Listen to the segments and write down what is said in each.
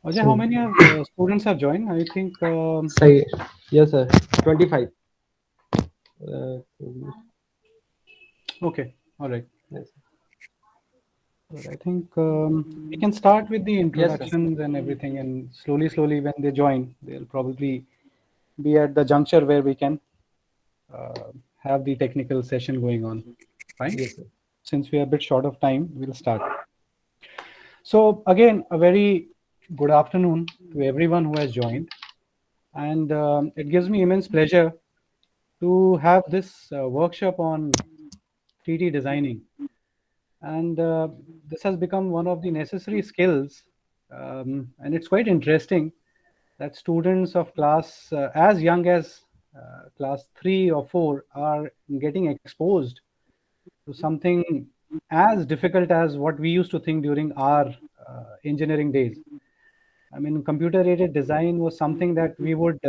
Ajay, how So, many students have joined? I think, say yes, sir. 25. Uh, okay, all right. yes, But I think we can start with the yes, sir. introductions and everything, and slowly, when they join, they'll probably be at the juncture where we can uh, have the technical session going on. Fine. Yes, sir. Since we are a bit short of time, we'll start. So, again, a very good afternoon to everyone who has joined. And it gives me immense pleasure to have this workshop on 3D designing. And this has become one of the necessary skills. And it's quite interesting that students of class as young as class 3 or 4 are getting exposed to something as difficult as what we used to think during our engineering days. I mean, computer aided design was something that we would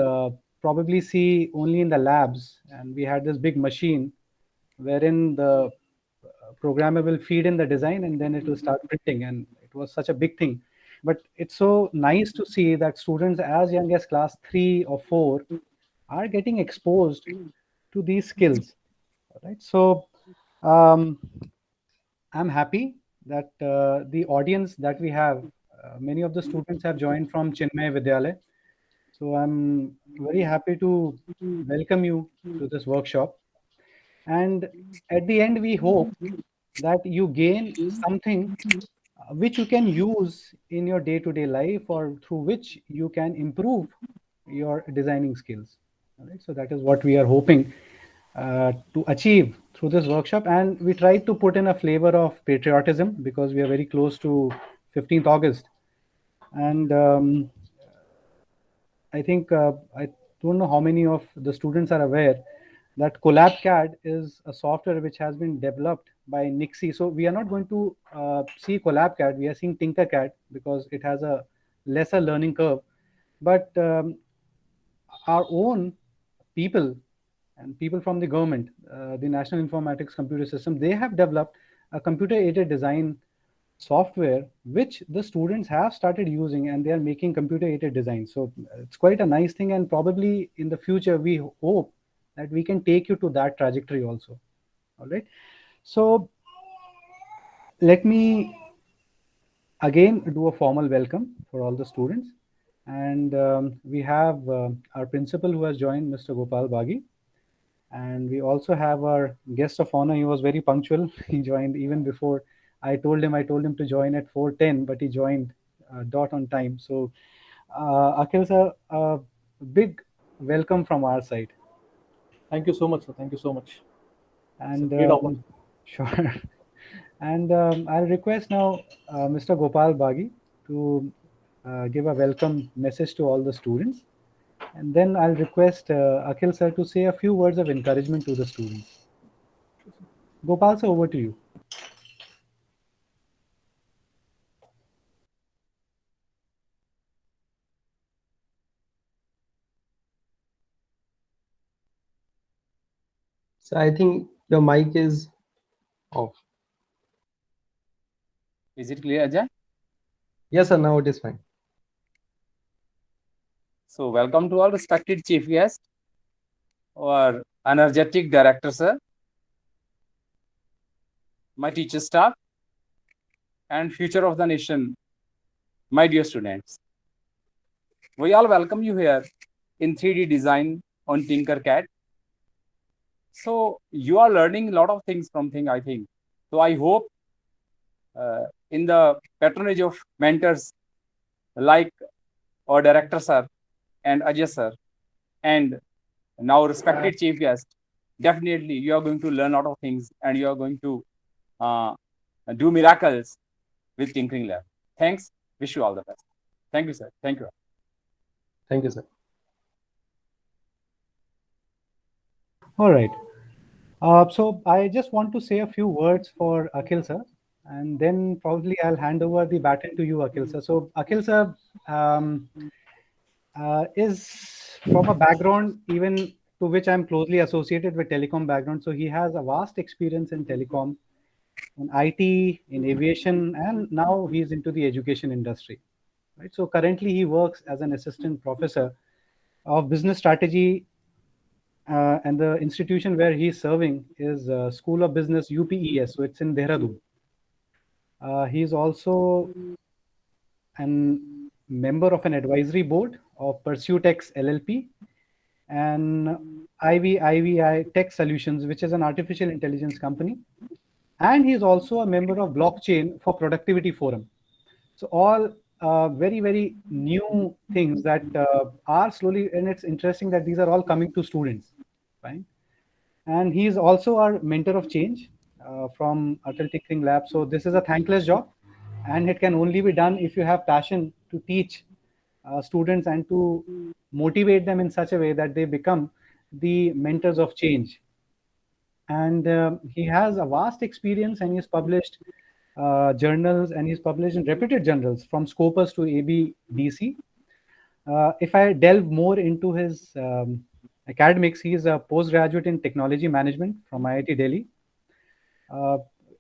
probably see only in the labs, and we had this big machine wherein the programmer will feed in the design and then it will start printing, and it was such a big thing. But it's so nice to see that students as young as class 3 or 4 are getting exposed to these skills. Right. So um, I'm happy that the audience that we have, many of the students have joined from Chinmay Vidyalaya. So I'm very happy to welcome you to this workshop. And at the end, we hope that you gain something which you can use in your day-to-day life, or through which you can improve your designing skills. All right, so that is what we are hoping to achieve through this workshop. And we tried to put in a flavor of patriotism because we are very close to 15th August. And I think I don't know how many of the students are aware that CollabCAD is a software which has been developed by Nixie. So we are not going to see CollabCAD. We are seeing Tinkercad because it has a lesser learning curve. But our own people and people from the government, the National Informatics Computer System, they have developed a computer-aided design software which the students have started using, and they are making computer-aided design. So it's quite a nice thing, and probably in the future we hope that we can take you to that trajectory also. All right. So let me again do a formal welcome for all the students. And we have our principal who has joined, Mr. Gopal Bagi. And we also have our guest of honor. He was very punctual. He joined even before I told him to join at 4:10, but he joined dot on time. So, Akhil sir, a big welcome from our side. Thank you so much, sir. Thank you so much. It's a And great opportunity. sure. And I'll request now Mr. Gopal Bagi to give a welcome message to all the students. And then I'll request Akhil sir to say a few words of encouragement to the students. Gopal sir, over to you. So I think your mic is off. Is it clear, Ajay? Yes, sir. Now it is fine. So, welcome to all respected chief guests, our energetic director, sir, my teacher staff, and future of the nation, my dear students. We all welcome you here in 3D design on Tinkercad. So, you are learning a lot of things from thing, I think. So, I hope in the patronage of mentors like our director, sir, and Ajay, sir, and now respected chief guest, definitely you are going to learn a lot of things and you are going to uh, do miracles with tinkering lab. Thanks. Wish you all the best. Thank you, sir. Thank you. Thank you, sir. All right. So I just want to say a few words for Akhil sir, and then probably I'll hand over the baton to you, Akhil sir. So Akhil sir is from a background even to which I'm closely associated with telecom background. So he has a vast experience in telecom, in IT, in aviation, and now he's into the education industry. right? So currently he works as an assistant professor of business strategy, and the institution where he is serving is School of Business UPES. So it's in Dehradun. He is also an member of an advisory board of Pursuitex LLP and IVI Tech Solutions, which is an artificial intelligence company. And he is also a member of Blockchain for Productivity Forum. So all very, very new things that are slowly, and it's interesting that these are all coming to students, right? And he is also our mentor of change from Atal Tinkering Lab. So this is a thankless job, and it can only be done if you have passion to teach students and to motivate them in such a way that they become the mentors of change. And he has a vast experience, and he's published journals, and he's published in reputed journals from Scopus to ABDC. If I delve more into his academics, he is a postgraduate in technology management from IIT Delhi.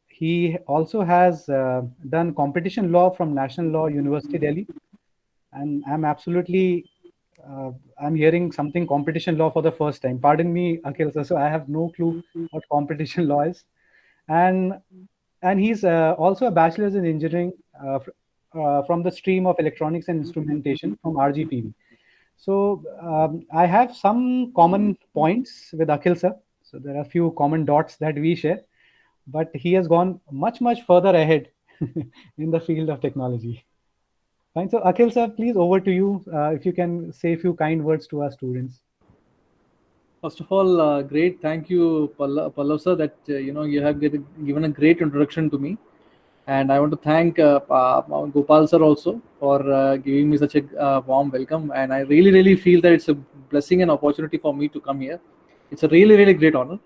He also has done competition law from National Law University Delhi, and I'm absolutely I'm hearing something competition law for the first time. Pardon me, Akhil sir. So I have no clue what competition law is, and he's also a bachelor's in engineering from the stream of electronics and instrumentation from RGPV. So I have some common points with Akhil sir. So there are a few common dots that we share, but he has gone much further ahead in the field of technology. Fine. So Akhil sir, please over to you. If you can say a few kind words to our students. First of all, great. Thank you, Pallav sir, that you have given a great introduction to me, and I want to thank Gopal sir also for giving me such a warm welcome. And I really feel that it's a blessing and opportunity for me to come here. It's a really great honor.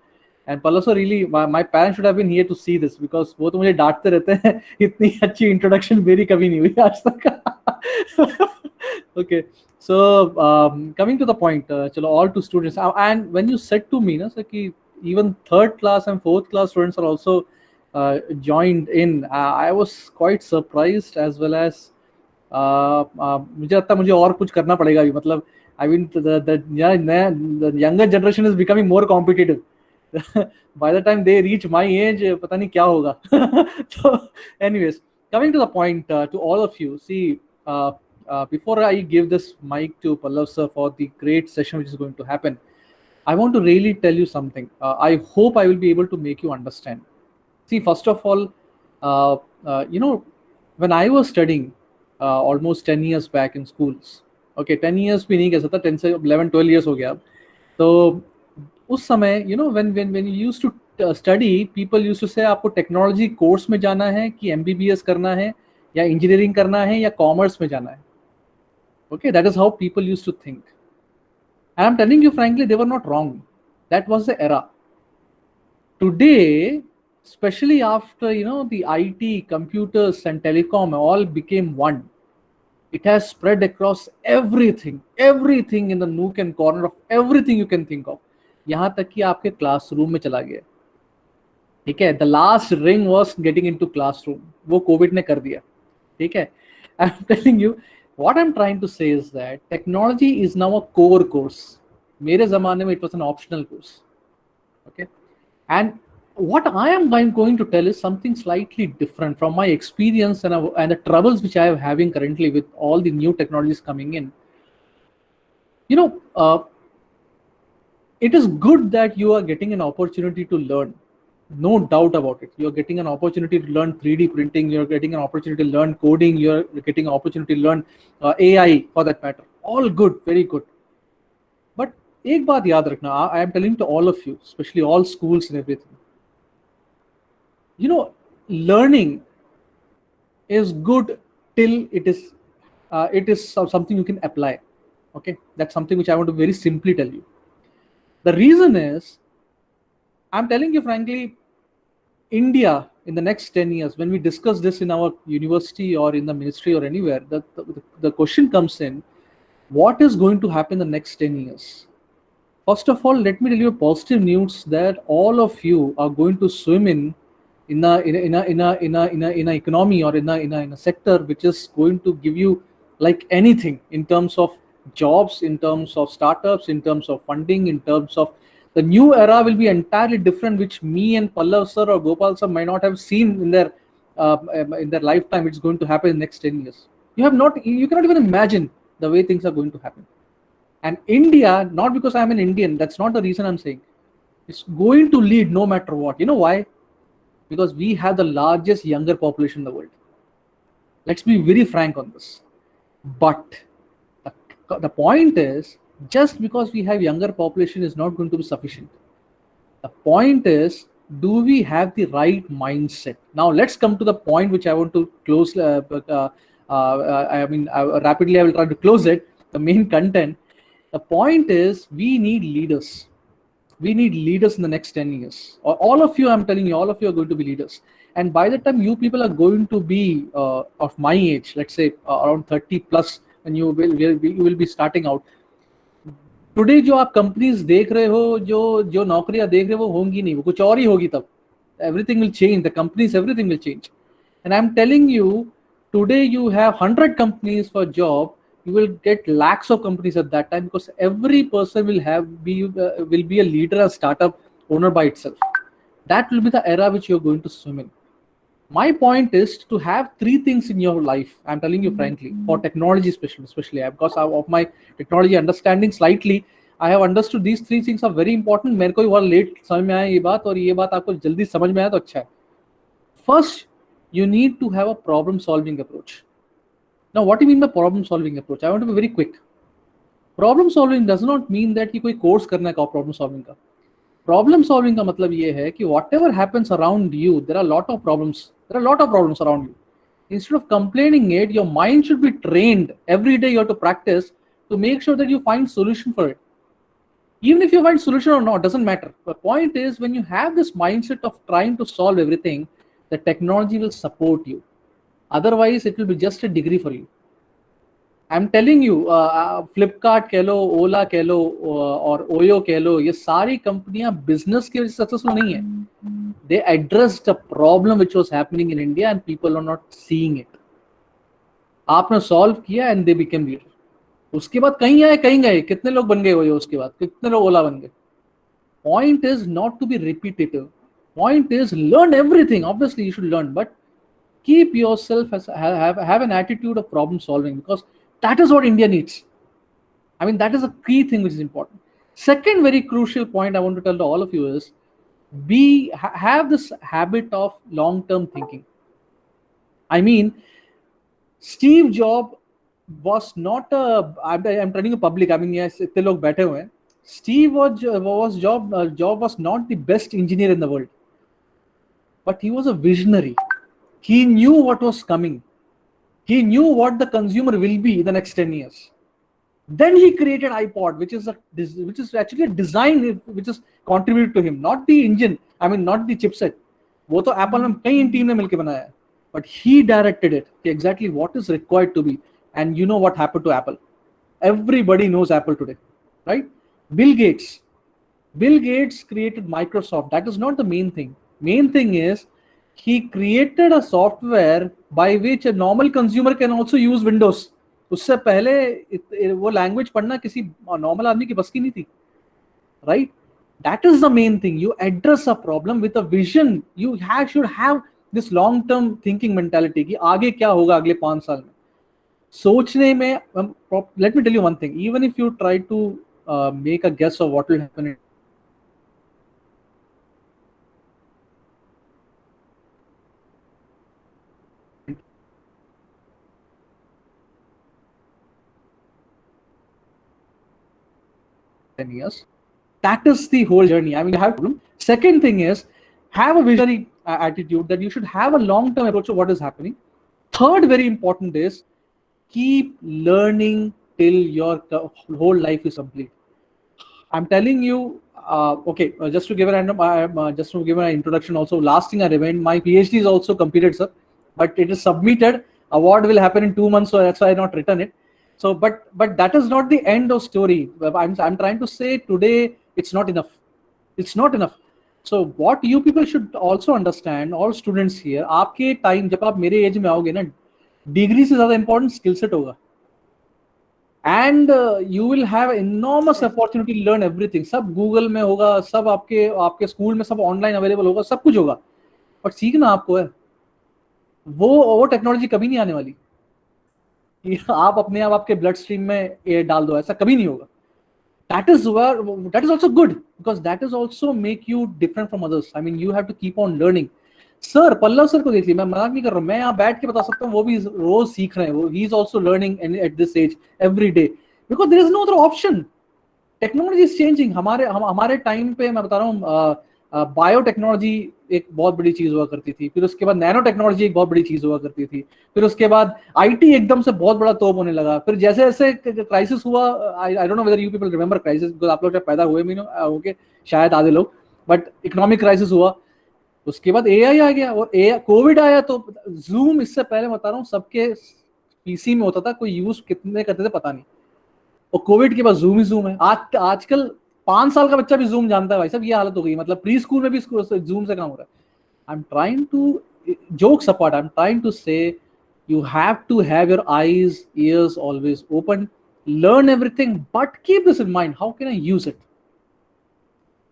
And Pallav sir, really, my parents should have been here to see this, because वो तो मुझे डांटते रहते हैं इतनी अच्छी introduction मेरी कभी नहीं हुई आज तक. Okay, so coming to the point, chalo, all to students, and when you said to me, na, sir, कि even third class and fourth class students are also joined in, I was quite surprised, as well as मुझे लगता है मुझे और कुछ करना पड़ेगा भी, मतलब I mean the younger generation is becoming more competitive. By the time they reach my age, पता नहीं क्या होगा. So anyways, coming to the point, to all of you, see, before I give this mic to Pallav sir for the great session which is going to happen, I want to really tell you something. I hope I will be able to make you understand. See, first of all, when I was studying almost 10 years back in schools, okay, 10 years भी नहीं कह सकता, 10 से 11 12 years हो गया अब. तो उस समय, when you used to study, people used to say आपको टेक्नोलॉजी कोर्स में जाना है कि MBBS करना है या इंजीनियरिंग करना है या कॉमर्स में जाना है. Okay, that is how people used to think. And I'm telling you frankly, they were not wrong. That was the era. Today, especially after the IT, computers and telecom all became one, it has spread across everything in the nook and corner of everything you can think of. यहाँ तक कि आपके classroom में चला गया. ठीक है, the last ring was getting into classroom. वो कोविड ने कर दिया. ठीक है, I'm telling you, what I'm trying to say is that technology is now a core course. मेरे ज़माने में it was an optional course. Okay, and what I am going to tell is something slightly different from my experience and the troubles which I am having currently with all the new technologies coming in. It is good that you are getting an opportunity to learn. No doubt about it. You're getting an opportunity to learn 3D printing. You're getting an opportunity to learn coding. You're getting an opportunity to learn AI for that matter. All good, very good. But एक बात याद रखना, I am telling to all of you, especially all schools and everything. Learning is good till it is something you can apply. Okay, that's something which I want to very simply tell you. The reason is, I'm telling you frankly, India in the next 10 years, when we discuss this in our university or in the ministry or anywhere, the question comes in, what is going to happen in the next 10 years? First of all, let me tell you positive news that all of you are going to swim in a economy or in a sector which is going to give you like anything, in terms of jobs, in terms of startups, in terms of funding, in terms of the new era will be entirely different, which me and Pallav sir or Gopal sir might not have seen in their lifetime. It's going to happen in the next 10 years. You cannot even imagine the way things are going to happen. And India, not because I'm an Indian, that's not the reason I'm saying, it's going to lead no matter what. You know why? Because we have the largest younger population in the world. Let's be very frank on this. But the point is, just because we have younger population is not going to be sufficient. The point is, do we have the right mindset? Now let's come to the point which I want to close. Rapidly I will try to close it. The main content. The point is, we need leaders. We need leaders in the next 10 years. All of you, I'm telling you, all of you are going to be leaders. And by the time you people are going to be of my age, let's say around 30 plus, and you will be starting out. Today जो आप companies देख रहे हो, जो नौकरियां देख रहे हो, वो होंगी नहीं, वो कुछ और ही होगी तब. Everything will change. The companies, everything will change. And I'm telling you, today you have 100 companies for job. You will get lakhs of companies at that time, because every person will be a leader, a startup owner by itself. That will be the era which you're going to swim in. My point is to have three things in your life. I'm telling you frankly, for technology especially because of my technology understanding slightly, I have understood these three things are very important. मेरे को भी बहुत late समझ में आया ये बात, और ये बात आपको जल्दी समझ में आया तो अच्छा है. First, you need to have a problem solving approach. Now, what do you mean by problem solving approach? I want to be very quick. Problem solving does not mean that कि कोई course करना है problem solving का. Problem solving का मतलब ये है कि whatever happens around you, there are a lot of problems. There are a lot of problems around you. Instead of complaining it, your mind should be trained. Every day you have to practice to make sure that you find solution for it. Even if you find solution or not, doesn't matter. The point is, when you have this mindset of trying to solve everything, the technology will support you. Otherwise, it will be just a degree for you. I'm telling you, Flipkart कह लो, Ola कह लो, और Oyo कह लो, ये सारी कंपनियां business के successful नहीं है. They addressed a problem which was happening in India and people are not seeing it. आपने सॉल्व किया and they became leader. उसके बाद कहीं आए कहीं गए, कितने लोग बन गए Oyo, उसके बाद कितने लोग Ola बन गए. Point is not to be repetitive. Point is, learn everything. Obviously you should learn, but keep yourself have an attitude of problem solving, because that is what India needs. I mean, that is a key thing which is important. Second very crucial point I want to tell to all of you is, have this habit of long-term thinking. I mean, Steve Jobs was not I'm telling you public. I mean, yes, इतने लोग बैठे हुए हैं. Jobs was not the best engineer in the world, but he was a visionary. He knew what was coming. He knew what the consumer will be in the next 10 years. Then he created iPod, which is actually a design which is contributed to him, not the engine. I mean, not the chipset. वो तो Apple ने कई team ने मिलके बनाया, but he directed it exactly what is required to be. And you know what happened to Apple? Everybody knows Apple today, right? Bill Gates created Microsoft. That is not the main thing. Main thing is, he created a software by which a normal consumer can also use Windows. उससे पहले वो language पढ़ना किसी normal आदमी की बस की नहीं थी, right? That is the main thing. You address a problem with a vision. You should have this long-term thinking mentality कि आगे क्या होगा अगले 5 साल में. सोचने में, let me tell you one thing. Even if you try to make a guess of what will happen in years, that is the whole journey. I mean, you have a problem. Second thing is, have a visionary attitude, that you should have a long-term approach to what is happening. Third, very important is, keep learning till your whole life is complete. I'm telling you, just to give an introduction also, last thing I remind, my PhD is also completed, sir, but it is submitted. Award will happen in 2 months, so that's why I not written it. So, but that is not the end of story. I'm trying to say today, it's not enough. It's not enough. So what you people should also understand, all students here, आपके time जब आप मेरे age में आओगे ना, degree से ज़्यादा important skill set होगा. and you will have enormous opportunity to learn everything. सब गूगल में होगा, सब आपके स्कूल में सब ऑनलाइन अवेलेबल होगा, सब कुछ होगा, बट सीखना आपको है। वो टेक्नोलॉजी कभी नहीं आने वाली कि आप अपने आप आपके ब्लड स्ट्रीम में ये डाल दो, ऐसा कभी नहीं होगा। that is also good, because that is also make you different from others. I mean, you have to keep on learning. Sir Pallav sir को देखिए, मैं मजाक नहीं कर रहा हूँ, मैं यहाँ बैठ के बता सकता हूँ वो भी रोज सीख रहे हैं, वो he is also learning at this age every day, because there is no other option. Technology is changing. हमारे टाइम पे मैं बता रहा हूँ, बायोटेक्नोलॉजी एक बहुत बड़ी चीज हुआ करती थी, फिर उसके बाद नैनो टेक्नोलॉजी एक बहुत बड़ी चीज हुआ करती थी, फिर उसके बाद आईटी एकदम से बहुत बड़ा तोप होने लगा, फिर जैसे जैसे क्राइसिस हुआ, I don't know whether you people remember crisis, because आप लोग जब पैदा हुए भी होंगे शायद आधे लोग, बट इकोनॉमिक क्राइसिस हुआ, उसके बाद एआई आ गया, और एआई कोविड आया, तो जूम इससे पहले बता रहा हूँ सबके पीसी में होता था, कोई यूज कितने करते थे पता नहीं, और कोविड के बाद जूम ही जूम है। आजकल 5 साल का बच्चा भी जूम जानता है भाई साहब, ये हालत हो गई, मतलब प्री स्कूल में भी जूम से काम हो रहा है। I am trying to jokes apart, I am trying to say you have to have your eyes, ears always open, learn everything, but keep this in mind, how can I use it?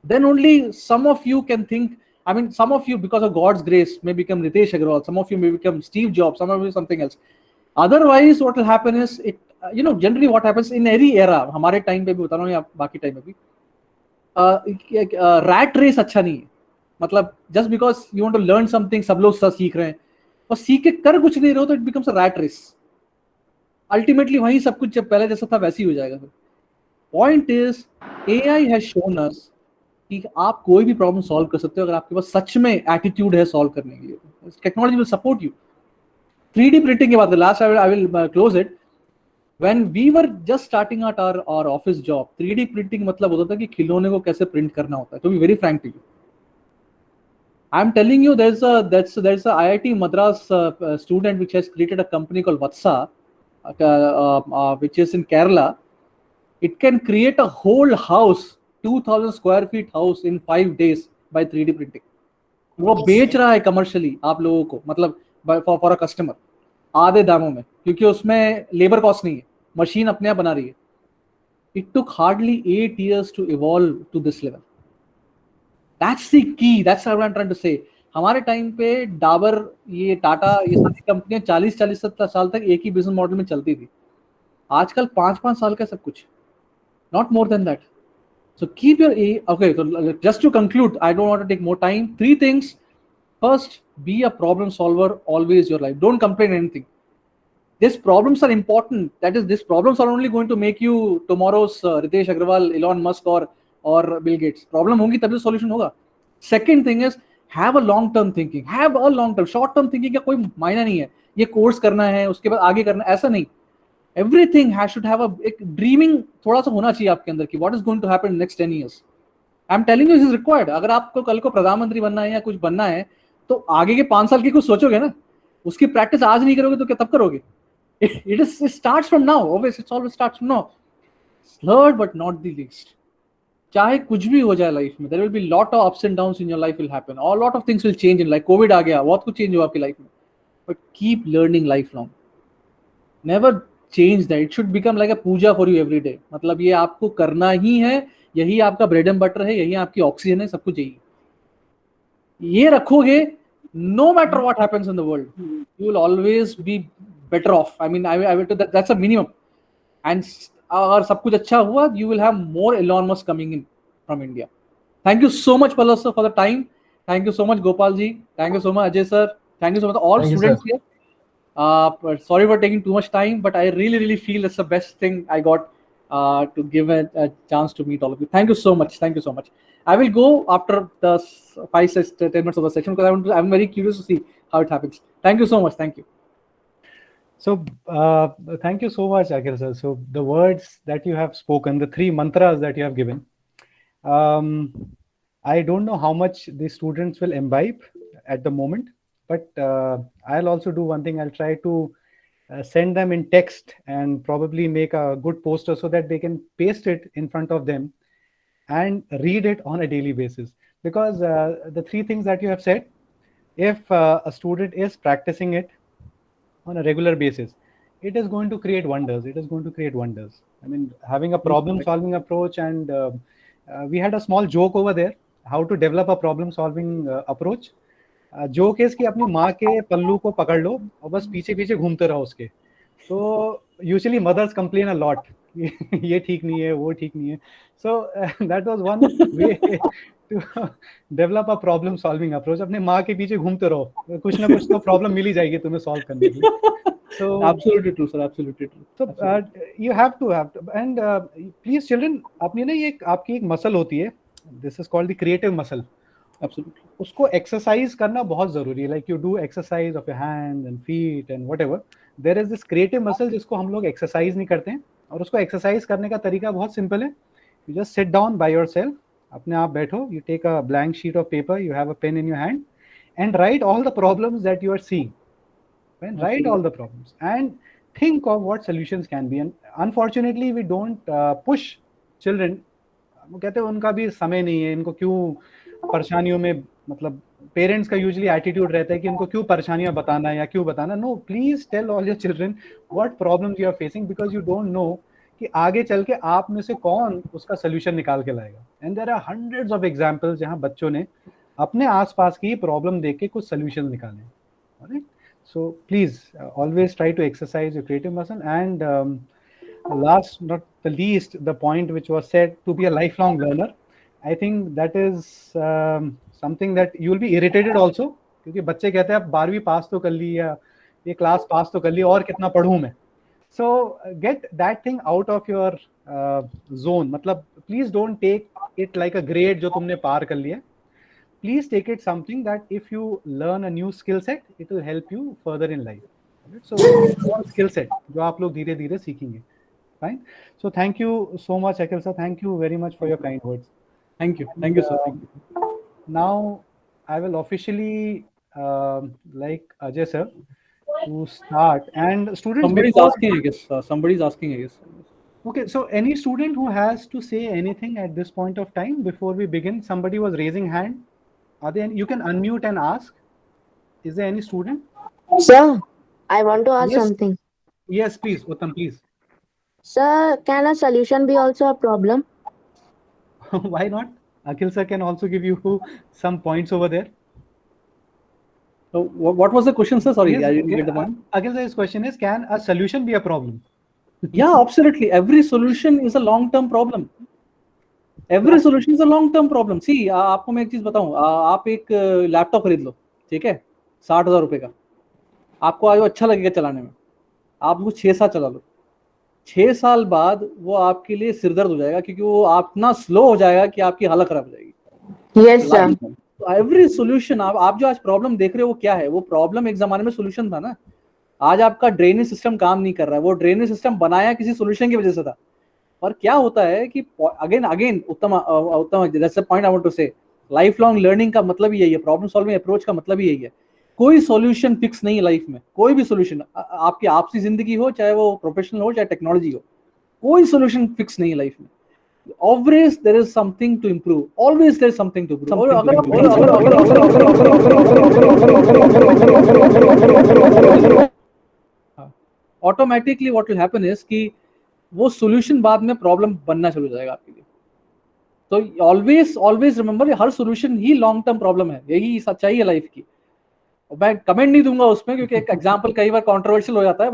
Then only some of you can think, I mean, some of you because of God's grace may become Ritesh Agarwal, some of you may become Steve Jobs, some of you something else. Otherwise what will happen is, it generally what happens in any era, हमारे time पे भी बता रहा हूँ या बाकी time पे भी, रैट रेस अच्छा नहीं है। मतलब just because you want to learn something, सब लोग सीख रहे हैं और सीख के कर कुछ नहीं रहे हो, तो it becomes a rat race. Ultimately वही सब कुछ जब पहले जैसा था वैसे ही हो जाएगा। Point is, AI has shown अस कि आप कोई भी प्रॉब्लम सॉल्व कर सकते हो अगर आपके पास सच में एटीट्यूड है सॉल्व करने के लिए। Technology will support you. 3D printing की बात है, last I will close it. When we were just starting out our office job, 3D printing मतलब होता था कि खिलौने को कैसे प्रिंट करना होता है। To be very frank to you, I'm telling you, there's a IIT Madras student which has created a company called Vatsa, which is in Kerala. It can create a whole house, 2000 square feet house in 5 days by 3D printing. वो बेच रहा है commercially आप लोगों को, मतलब for a customer आधे दामों में, क्योंकि उसमें लेबर कॉस्ट नहीं है, मशीन अपने आप बना रही है। It took hardly 8 years to evolve to this level. That's the key, that's what I am trying to say. हमारे टाइम पे डाबर, ये टाटा, ये सारी कंपनियां 40-40 साल तक एक ही बिजनेस मॉडल में चलती थी। आजकल 5-5 साल का सब कुछ, not more than that. So keep your okay. So just to conclude, I don't want to take more time. 3 things. First, be a problem solver always your life. Don't complain anything. These problems are important. That is, these problems are only going to make you tomorrow's Ritesh Agarwal, Elon Musk, or Bill Gates. Problem होंगी तभी solution होगा. Second thing is, have a long term thinking. Have a long term. Short term thinking का कोई मायना नहीं है। ये course करना है, उसके बाद आगे करना, ऐसा नहीं। Everything should have एक ड्रीमिंग थोड़ा सा होना चाहिए आपके अंदर कि what is going to happen in next 10 years. I'm telling you, this is required. अगर आपको कल को प्रधानमंत्री बनना है या कुछ बनना है, तो आगे के 5 साल की कुछ सोचोगे ना, उसकी प्रैक्टिस आज नहीं करोगे तो क्या तब करोगे? It starts from now. Always, it always starts from now. Third but not the least, चाहे कुछ भी हो जाए लाइफ में, there will be lot of ups and downs in your life will happen. A lot of things will change in life. COVID आ गया, बहुत कुछ चेंज हुआ आपकी लाइफ में, but keep learning lifelong. Never change that. It should become like a puja for you every day. मतलब ये आपको करना ही है, यही आपका ब्रेड एंड बटर है, यही आपकी ऑक्सीजन है, सब कुछ यही। ये रखोगे, no matter what happens in the world, you will always be better off. I mean, that's a minimum. And अगर सब कुछ अच्छा हुआ, you will have more Elon Musk coming in from India. Thank you so much, Pallav sir, for the time. Thank you so much, Gopal ji. Thank you so much, Ajay sir. Thank you so much, all Thank you, students sir. here. But sorry for taking too much time, but I really feel it's the best thing I got to give a chance to meet all of you. Thank you so much. Thank you so much. I will go after the 5-10 minutes of the session because I'm very curious to see how it happens. Thank you so much. Thank you. So thank you so much, Akhil sir. So the words that you have spoken, the 3 mantras that you have given, I don't know how much the students will imbibe at the moment, but I'll also do one thing. I'll try to send them in text and probably make a good poster so that they can paste it in front of them and read it on a daily basis. Because the 3 things that you have said, if a student is practicing it on a regular basis, it is going to create wonders. It is going to create wonders. I mean, having a problem solving approach, and we had a small joke over there, how to develop a problem solving approach. Joke है कि अपनी माँ के पल्लू को पकड़ लो और बस पीछे पीछे घूमते रहो उसके. So usually mothers complain a lot. ये ठीक नहीं है, वो ठीक नहीं है. So that was one way to develop a problem solving approach. अपने माँ के पीछे घूमते रहो, कुछ ना कुछ तो प्रॉब्लम मिल ही जाएगी तुम्हें सॉल्व करने के लिए. So absolutely true, sir. Absolutely true. So you have to and please children, अपनी ना ये आपकी एक मसल होती है. This is called the creative muscle. Absolutely. उसको एक्सरसाइज करना बहुत जरूरी है. Like you do exercise of your hand and feet and whatever. There is this creative muscle जिसको हम लोग एक्सरसाइज नहीं करते हैं, और उसको एक्सरसाइज करने का तरीका बहुत सिंपल है. You just sit down by yourself, अपने आप बैठो, you take a blank sheet of paper, you have a pen in your hand and write all the problems that you are seeing. Write all the problems and think of what solutions can be. And unfortunately we don't push children. वो कहते हैं उनका भी समय नहीं है, इनको क्यों परेशानियों में, मतलब पेरेंट्स का यूजुअली एटीट्यूड रहता है कि इनको क्यों परेशानियां बताना है या क्यों बताना. No, please tell all your children what problems you are facing, because you don't know कि आगे चल के आप में से कौन उसका सोल्यूशन निकाल के लाएगा. And there are hundreds of examples जहां बच्चों ने अपने आसपास की प्रॉब्लम देख के कुछ सोल्यूशन निकाले. Alright, so please always try to exercise your creative muscle. And last not the least, the point which was said, to be a lifelong learner. I think that is something that you will be irritated also, क्योंकि बच्चे कहते हैं अब 12वीं पास तो कर ली या ये क्लास पास तो कर ली, और कितना पढ़ूं मैं. So get that thing out of your zone. मतलब please don't take it like a grade जो तुमने पार कर लिया. Please take it something that if you learn a new skill set, it will help you further in life. So one skill set जो आप लोग धीरे धीरे सीखेंगे. Fine. So thank you so much, Akhil sir. Thank you very much for your kind words. Thank you, sir. Thank you. Now I will officially like Ajay sir to start. And students, Somebody's before- asking, I guess. Somebody's asking, I guess. Okay, so any student who has to say anything at this point of time before we begin? Somebody was raising hand. Are there any, you can unmute and ask. Is there any student? Sir, I want to ask Yes. something. Yes, please, Uttam, please. Sir, can a solution be also a problem? Why not? Akhil sir can also give you some points over there. So what was the question, sir? Sorry, Yes, I didn't yeah, get the point. Akhil sir's question is, can a solution be a problem? Yeah, absolutely. Every solution is a long-term problem. Every solution is a long-term problem. See, आपको मैं एक चीज बताऊं, आप एक laptop खरीद लो, ठीक है, 60,000 रुपए का. आपको आज वो अच्छा लगेगा चलाने में, आप उसको 6 साल चला लो. 6 साल बाद वो आपके लिए सिरदर्द हो जाएगा, क्योंकि वो इतना स्लो हो जाएगा कि आपकी हालत खराब हो जाएगी. Yes, sir. एवरी सोल्यूशन, आप जो आज प्रॉब्लम देख रहे हो वो क्या है? वो प्रॉब्लम एक जमाने में सोल्यूशन था ना. आज आपका ड्रेनेज सिस्टम काम नहीं कर रहा है, वो ड्रेनेज सिस्टम बनाया किसी सोल्यूशन की वजह से था. और क्या होता है कि again Uttam that's the point I want to say, life long learning का मतलब ही यही है, प्रॉब्लम सॉल्विंग अप्रोच का मतलब ही यही है. कोई सॉल्यूशन फिक्स नहीं है लाइफ में, कोई भी सॉल्यूशन, आपकी आपसी जिंदगी हो, चाहे वो प्रोफेशनल हो, चाहे टेक्नोलॉजी हो, कोई सॉल्यूशन फिक्स नहीं है लाइफ में. Always there is something to improve. Always there is something to improve. Automatically what will happen is कि वो solution बाद में problem बनना शुरू हो जाएगा आपके लिए. तो always remember, हर solution ही long term problem है. यही सच्चाई है लाइफ की. मैं कमेंट नहीं दूंगा उसमें, क्योंकि एक एग्जांपल कई बार कंट्रोवर्शियल हो जाता है,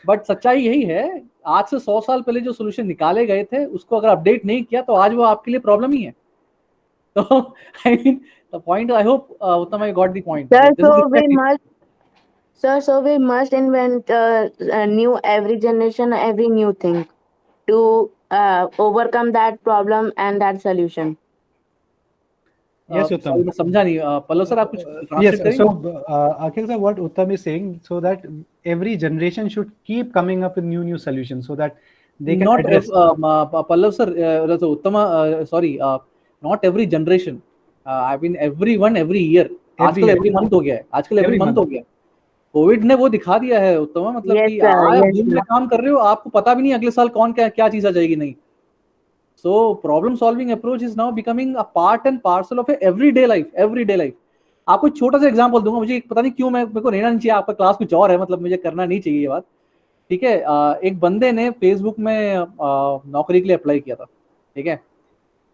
बट सच्चाई यही है. आज से 100 साल पहले जो सोल्यूशन निकाले गए थे, उसको अगर अपडेट नहीं किया तो आज वो आपके लिए प्रॉब्लम ही है. तो I mean the point, I hope Uttam I got the point. So we must invent a new every generation, every new thing to overcome that problem and that solution. Yes, Uttam. मैं समझा नहीं. Pallav sir, आप कुछ Yes, translate करेंगे? so Akhil sir, what Uttam is saying, so that every generation should keep coming up with new solutions so that they can Not address. Pallav sir, Uttama, sorry, not every generation. I mean everyone, every year. आजकल every month हो गया है. आजकल every month हो गया. Covid ने वो दिखा दिया है उत्तमा, मतलब Yes, कि sir, आप yes, दिन में sir. काम कर रहे हो, आपको पता भी नहीं अगले साल कौन क्या चीज आ जाएगी. नहीं. So problem solving approach is now becoming a part and parcel of everyday life. आपको छोटा सा एग्जांपल दूंगा. मुझे पता नहीं क्यों, मेरे को रहना नहीं चाहिए, आपका क्लास कुछ और है, मतलब मुझे करना नहीं चाहिए ये बात. ठीक है, एक बंदे ने फेसबुक में नौकरी के लिए अप्लाई किया था, ठीक है,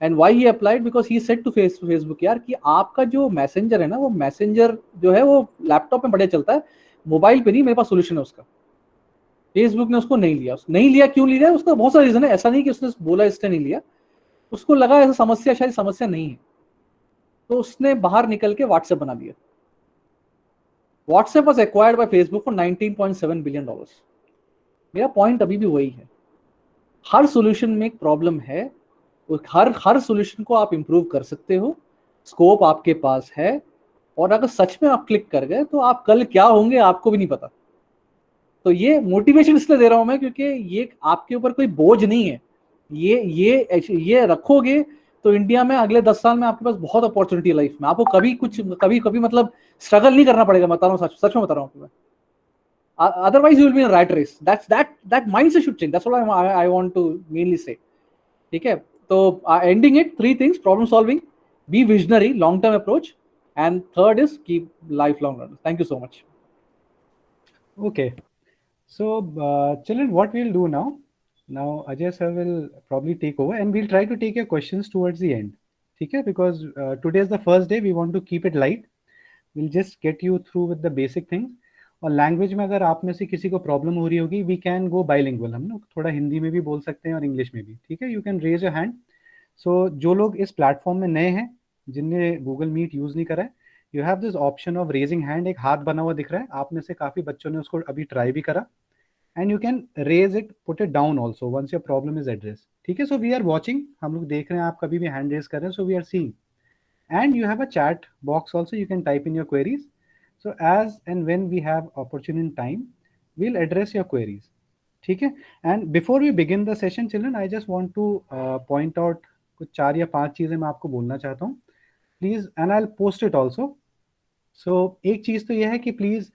and why he applied because he said to Facebook यार कि आपका जो मैसेंजर है ना, वो मैसेंजर जो है वो लैपटॉप में बढ़िया चलता है, मोबाइल पे नहीं, मेरे पास सोल्यूशन है उसका। फेसबुक ने उसको नहीं लिया, नहीं लिया, क्यों नहीं लिया, उसका बहुत सारा रीजन है, ऐसा नहीं कि उसने बोला इसने नहीं लिया, उसको लगा ऐसा समस्या शायद समस्या नहीं है, तो उसने बाहर निकल के व्हाट्सएप बना दिया। WhatsApp was acquired by Facebook for $19.7 billion. मेरा पॉइंट अभी भी वही है, हर सॉल्यूशन में एक प्रॉब्लम है, हर सॉल्यूशन को आप इंप्रूव कर सकते हो, स्कोप आपके पास है, और अगर सच में आप क्लिक कर गए तो आप कल क्या होंगे आपको भी नहीं पता। तो ये मोटिवेशन इसलिए दे रहा हूं मैं क्योंकि ये आपके ऊपर कोई बोझ नहीं है, ये रखोगे तो इंडिया में अगले 10 साल में आपके पास बहुत अपॉर्चुनिटी है लाइफ में, आपको कभी मतलब स्ट्रगल नहीं करना पड़ेगा, बता रहा हूँ, सच में बता रहा हूँ। Otherwise you will be in a rat race. That mindset should change. That's what I want to mainly say. ठीक है, तो ending it, 3 things: problem solving, be visionary, long term approach, and third is keep lifelong learning. Thank you so much. Okay. So, children, what we'll do now? Now, Ajay sir will probably take over, and we'll try to take your questions towards the end. Okay? Because today is the first day. We want to keep it light. We'll just get you through with the basic things. और language में अगर आप में से किसी को problem हो रही होगी, वी कैन गो बाइलिंगुअल, हम लोग थोड़ा हिंदी में भी बोल सकते हैं और इंग्लिश में भी, ठीक है। You can raise your hand. So जो लोग इस प्लेटफॉर्म में नए हैं, जिनने गूगल मीट यूज नहीं करा है, you have this option of raising hand, एक हाथ बना हुआ दिख रहा है, आप में से काफी बच्चों ने उसको अभी ट्राई भी करा, and you can raise it, put it down also once your problem is address, ठीक है। सो वी आर वॉचिंग, हम लोग देख रहे हैं आप कभी भी हैंड रेज कर रहे हैं, so we are seeing, and you have a chat box also, you can type in your queries. So as and when we have opportune time, we'll address your queries, ठीक है। And before we begin the session, children, I just want to point out कुछ 4 या 5 चीजें मैं आपको बोलना चाहता हूँ, please, and I'll post it also. So एक चीज तो यह है कि please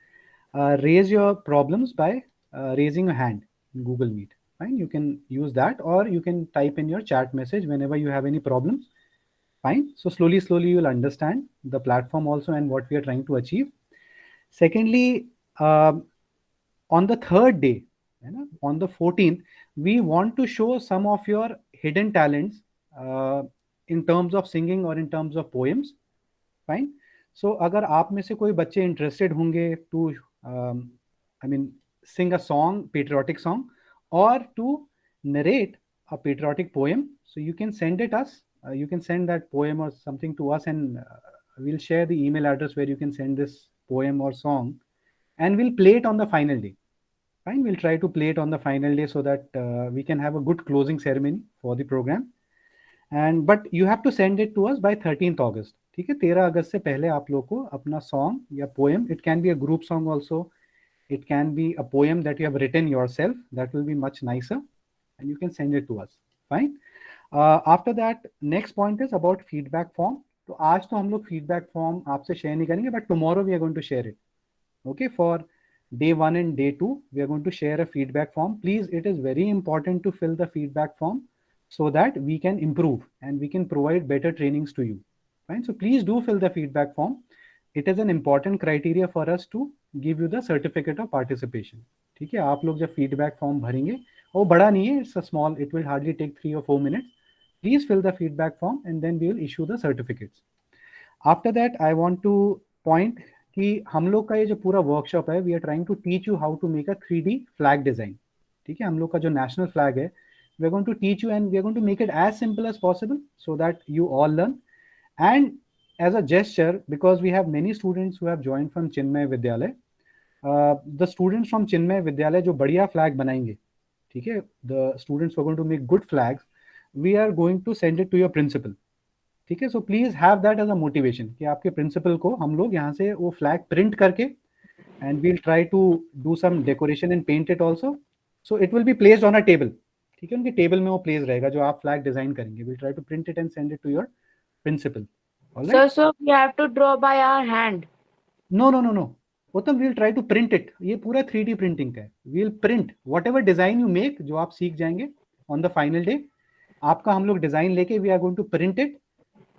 raise your problems by raising a hand in Google Meet. Fine, you can use that, or you can type in your chat message whenever you have any problems. Fine. So slowly you'll understand the platform also and what we are trying to achieve. Secondly, on the third day, on the 14th, we want to show some of your hidden talents in terms of singing or in terms of poems. Fine. So अगर आप में से कोई बच्चे interested होंगे to sing a song, patriotic song, or to narrate a patriotic poem, so you can send it us. You can send that poem or something to us, and we'll share the email address where you can send this poem or song, and we'll play it on the final day. Fine, we'll try to play it on the final day so that we can have a good closing ceremony for the program. And but you have to send it to us by 13th August. ठीक है, 13 अगस्त से पहले आप लोग को अपना song या poem, it can be a group song also, it can be a poem that you have written yourself, that will be much nicer, and you can send it to us. Fine. After that, next point is about feedback form. तो आज तो हम लोग feedback form आपसे share नहीं करेंगे, but tomorrow we are going to share it. Okay, for day 1 and day 2, we are going to share a feedback form. Please, it is very important to fill the feedback form so that we can improve and we can provide better trainings to you. Fine. So please do fill the feedback form. It is an important criteria for us to give you the certificate of participation. ठीक है, आप लोग जब feedback form भरेंगे, वो बड़ा नहीं है, it's a small, it will hardly take 3 or 4 minutes. Please fill the feedback form and then we will issue the certificates. After that, I want to point कि हम लोग का ये जो पूरा workshop है, we are trying to teach you how to make a 3D flag design. ठीक है, हम लोग का जो national flag है, we are going to teach you and we are going to make it as simple as possible so that you all learn. And as a gesture, because we have many students who have joined from Chinmay Vidyalay, the students from Chinmay Vidyalay जो बढ़िया flag बनाएंगे, ठीक है, the students who are going to make good flags, we are going to send it to your principal. ठीक है, so please have that as a motivation कि आपके principal को हम लोग यहाँ से वो flag print करके, and we'll try to do some decoration and paint it also, so it will be placed on a table. ठीक है, उनके टेबल में वो प्लेस रहेगा जो आप फ्लैग डिजाइन करेंगे. We'll try to print it and send it to your principal. All right? So we have to draw by our hand. No. Uttam, we'll try to print it. ये पूरा 3D printing का है. We'll print whatever design you make, जो आप सीख जाएंगे on the final day. आपका हम लोग डिजाइन लेके we are going to print it.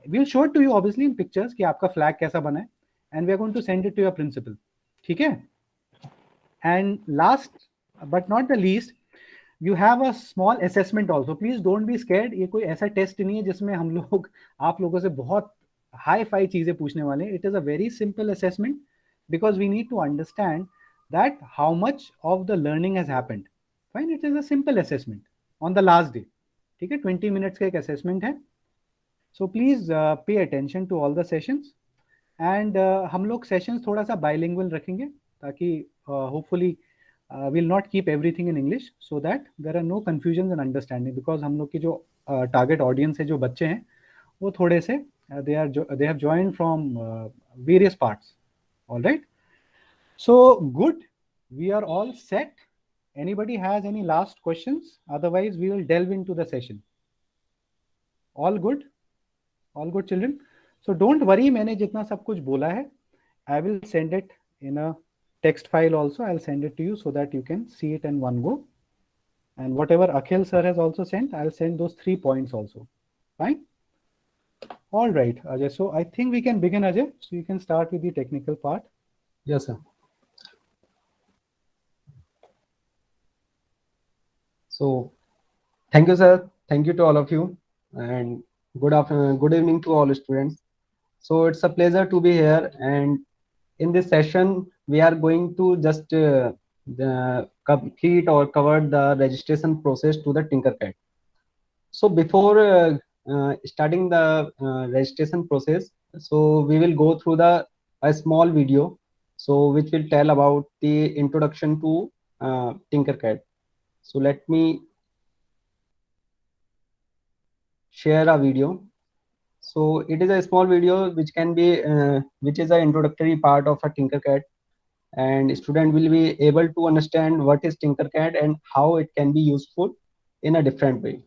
We'll show it to you obviously in pictures कि आपका flag कैसा बना है, and we are going to send it to your principal. ठीक है? And last but not the least, you have a small assessment also. Please don't be scared. ये कोई ऐसा टेस्ट नहीं है जिसमें हम लोग आप लोगों से बहुत हाई फाई चीजें पूछने वाले हैं. It is a very simple assessment because we need to understand that how much of the learning has happened. Fine, it is a simple assessment on the last day. ठीक है, 20 minutes का एक assessment है. So please pay attention to all the sessions. And हम लोग sessions थोड़ा सा bilingual रखेंगे ताकि hopefully we'll not keep everything in English so that there are no confusions and understanding, because हम लोग की जो target audience है, जो बच्चे हैं, वो थोड़े से they have joined from various parts. All right. So good. We are all set. Anybody has any last questions? Otherwise, we will delve into the session. All good? All good, children? So don't worry, मैंने जितना सब कुछ बोला है, I will send it in a text file also. I'll send it to you so that you can see it in one go. And whatever Akhil sir has also sent, I'll send those 3 points also. Fine? All right, Ajay. So I think we can begin, Ajay. So you can start with the technical part. Yes, sir. So thank you, sir. Thank you to all of you, and good afternoon, good evening to all students. So it's a pleasure to be here, and in this session we are going to just complete or cover the registration process to the Tinkercad. So before starting the registration process, so we will go through a small video, so which will tell about the introduction to Tinkercad. So let me share a video. So it is a small video which can be which is an introductory part of a Tinkercad, and student will be able to understand what is Tinkercad and how it can be useful in a different way.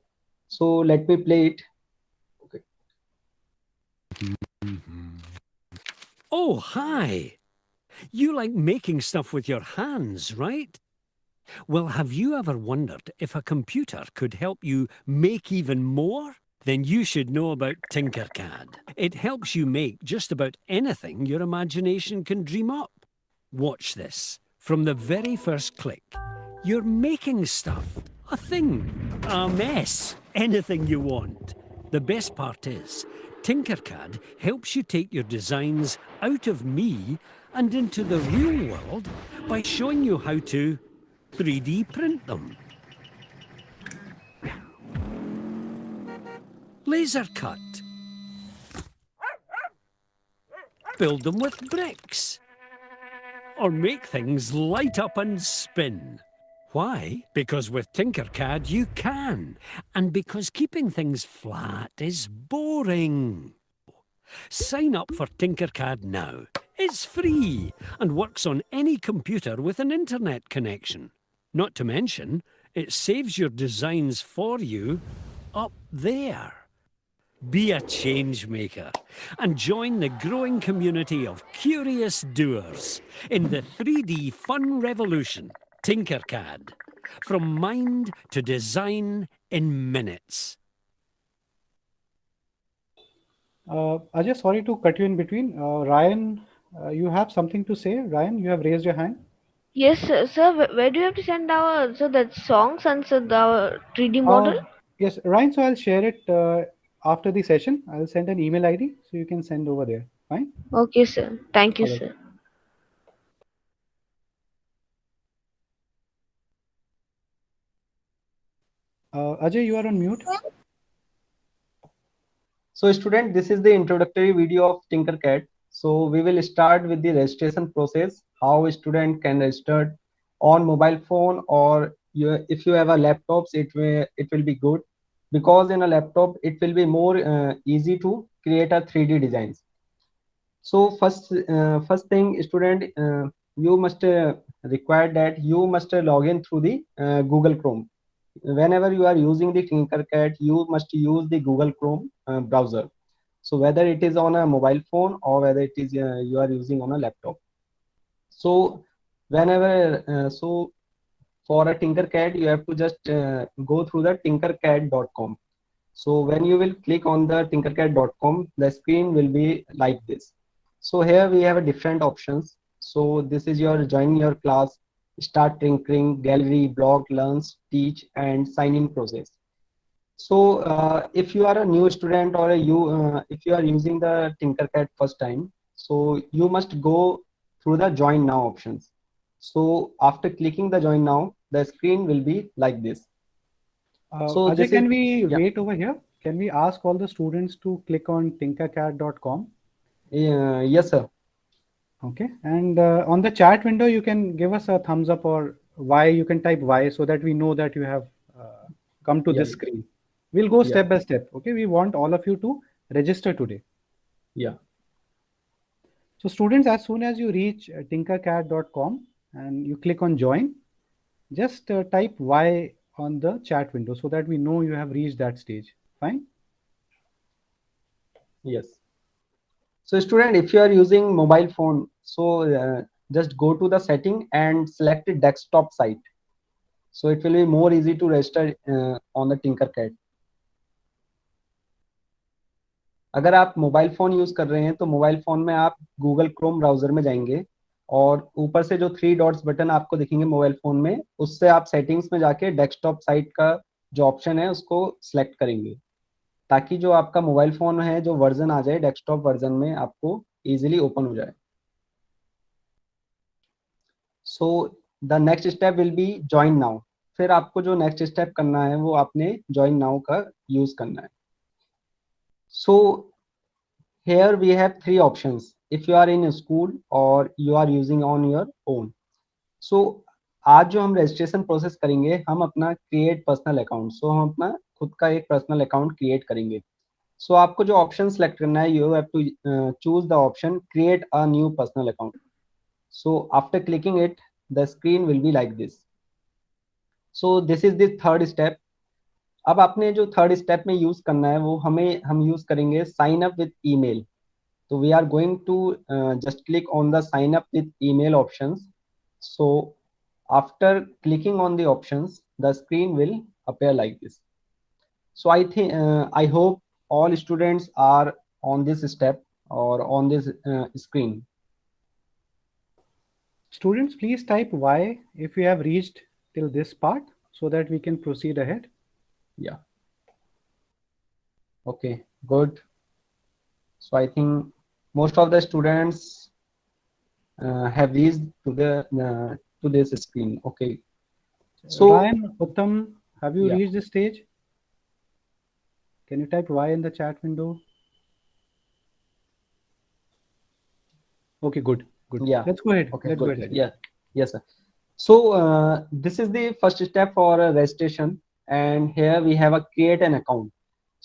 So let me play it. Okay. Oh, hi. You like making stuff with your hands, right? Well, have you ever wondered if a computer could help you make even more? Then you should know about Tinkercad. It helps you make just about anything your imagination can dream up. Watch this. From the very first click, you're making stuff. A thing. A mess. Anything you want. The best part is, Tinkercad helps you take your designs out of me and into the real world by showing you how to 3D print them. Laser cut. Build them with bricks. Or make things light up and spin. Why? Because with Tinkercad you can. And because keeping things flat is boring. Sign up for Tinkercad now. It's free and works on any computer with an internet connection. Not to mention, it saves your designs for you up there. Be a change maker and join the growing community of curious doers in the 3D fun revolution. Tinkercad. From mind to design in minutes. Ajay, sorry to cut you in between. Ryan, you have something to say? Ryan, you have raised your hand. Yes, sir. Where do you have to send our that songs and our 3D model? Yes, Ryan. So I'll share it after the session. I'll send an email ID so you can send over there. Fine. Okay, sir. Thank you, All right. sir. Ajay, you are on mute. So student, this is the introductory video of Tinkercad. So we will start with the registration process, how a student can register on mobile phone, or if you have a laptop, it will be good, because in a laptop it will be more easy to create a 3D designs. So first thing, student, you must require that you must log in through the Google Chrome. Whenever you are using the Tinkercad, you must use the Google Chrome browser. So whether it is on a mobile phone or whether it is you are using on a laptop. So whenever so for a Tinkercad, you have to just go through the tinkercad.com. So when you will click on the tinkercad.com, the screen will be like this. So here we have a different options. So this is your joining your class, start tinkering, gallery, blog, learns, teach, and sign in process. So if you are a new student or if you are using the Tinkercad first time, so you must go through the join now options. So after clicking the join now, the screen will be like this. So Ajay, this can is, we yeah, wait over here? Can we ask all the students to click on tinkercad.com? yes, sir. Okay. And on the chat window, you can give us a thumbs up or why. You can type Y so that we know that you have come to Yeah, this screen. We'll go yeah, step by step. Okay. We want all of you to register today. yeah. So students, as soon as you reach tinkercad.com and you click on join, just type Y on the chat window so that we know you have reached that stage. Fine. Yes. So student, if you are using mobile phone, so just go to the setting and select the desktop site. So it will be more easy to register on the Tinkercad. अगर आप mobile phone use कर रहे हैं तो mobile phone में आप Google Chrome browser में जाएंगे और ऊपर से जो 3 डॉट्स बटन आपको दिखेंगे मोबाइल फोन में, उससे आप सेटिंग्स में जाके डेस्कटॉप साइट का जो ऑप्शन है उसको सिलेक्ट करेंगे, ताकि जो आपका मोबाइल फोन है जो वर्जन आ जाए डेस्कटॉप वर्जन में आपको इजीली ओपन हो जाए. So the next step will B join now. फिर आपको जो नेक्स्ट स्टेप करना है वो आपने ज्वाइन नाउ का यूज करना है. सो here we have 3 options if you are in a school or you are using on your own. So आज जो हम रजिस्ट्रेशन प्रोसेस करेंगे, हम अपना क्रिएट पर्सनल अकाउंट, सो हम अपना खुद का एक पर्सनल अकाउंट क्रिएट करेंगे. सो आपको जो ऑप्शन सेलेक्ट करना है, you have to choose the option create a new personal account. So after clicking it the screen will be like this. So this is the third step. अब आपने जो third step में use करना है वो हम यूज करेंगे sign up with email. तो we are going to just click on the sign up with email options. So after clicking on the options the screen will appear like this. So I think I hope all students are on this step or on this screen. Students, please type Y if you have reached till this part so that we can proceed ahead. Yeah. Okay, good. So I think most of the students have reached to this screen. Okay. So Ryan, Uttam, have you Yeah. reached this stage? Can you type Y in the chat window? Okay, good. Good. Yeah. Let's go ahead. Okay, Let's good. go ahead. Yeah, yes, sir. So this is the first step for registration, and here we have a create an account.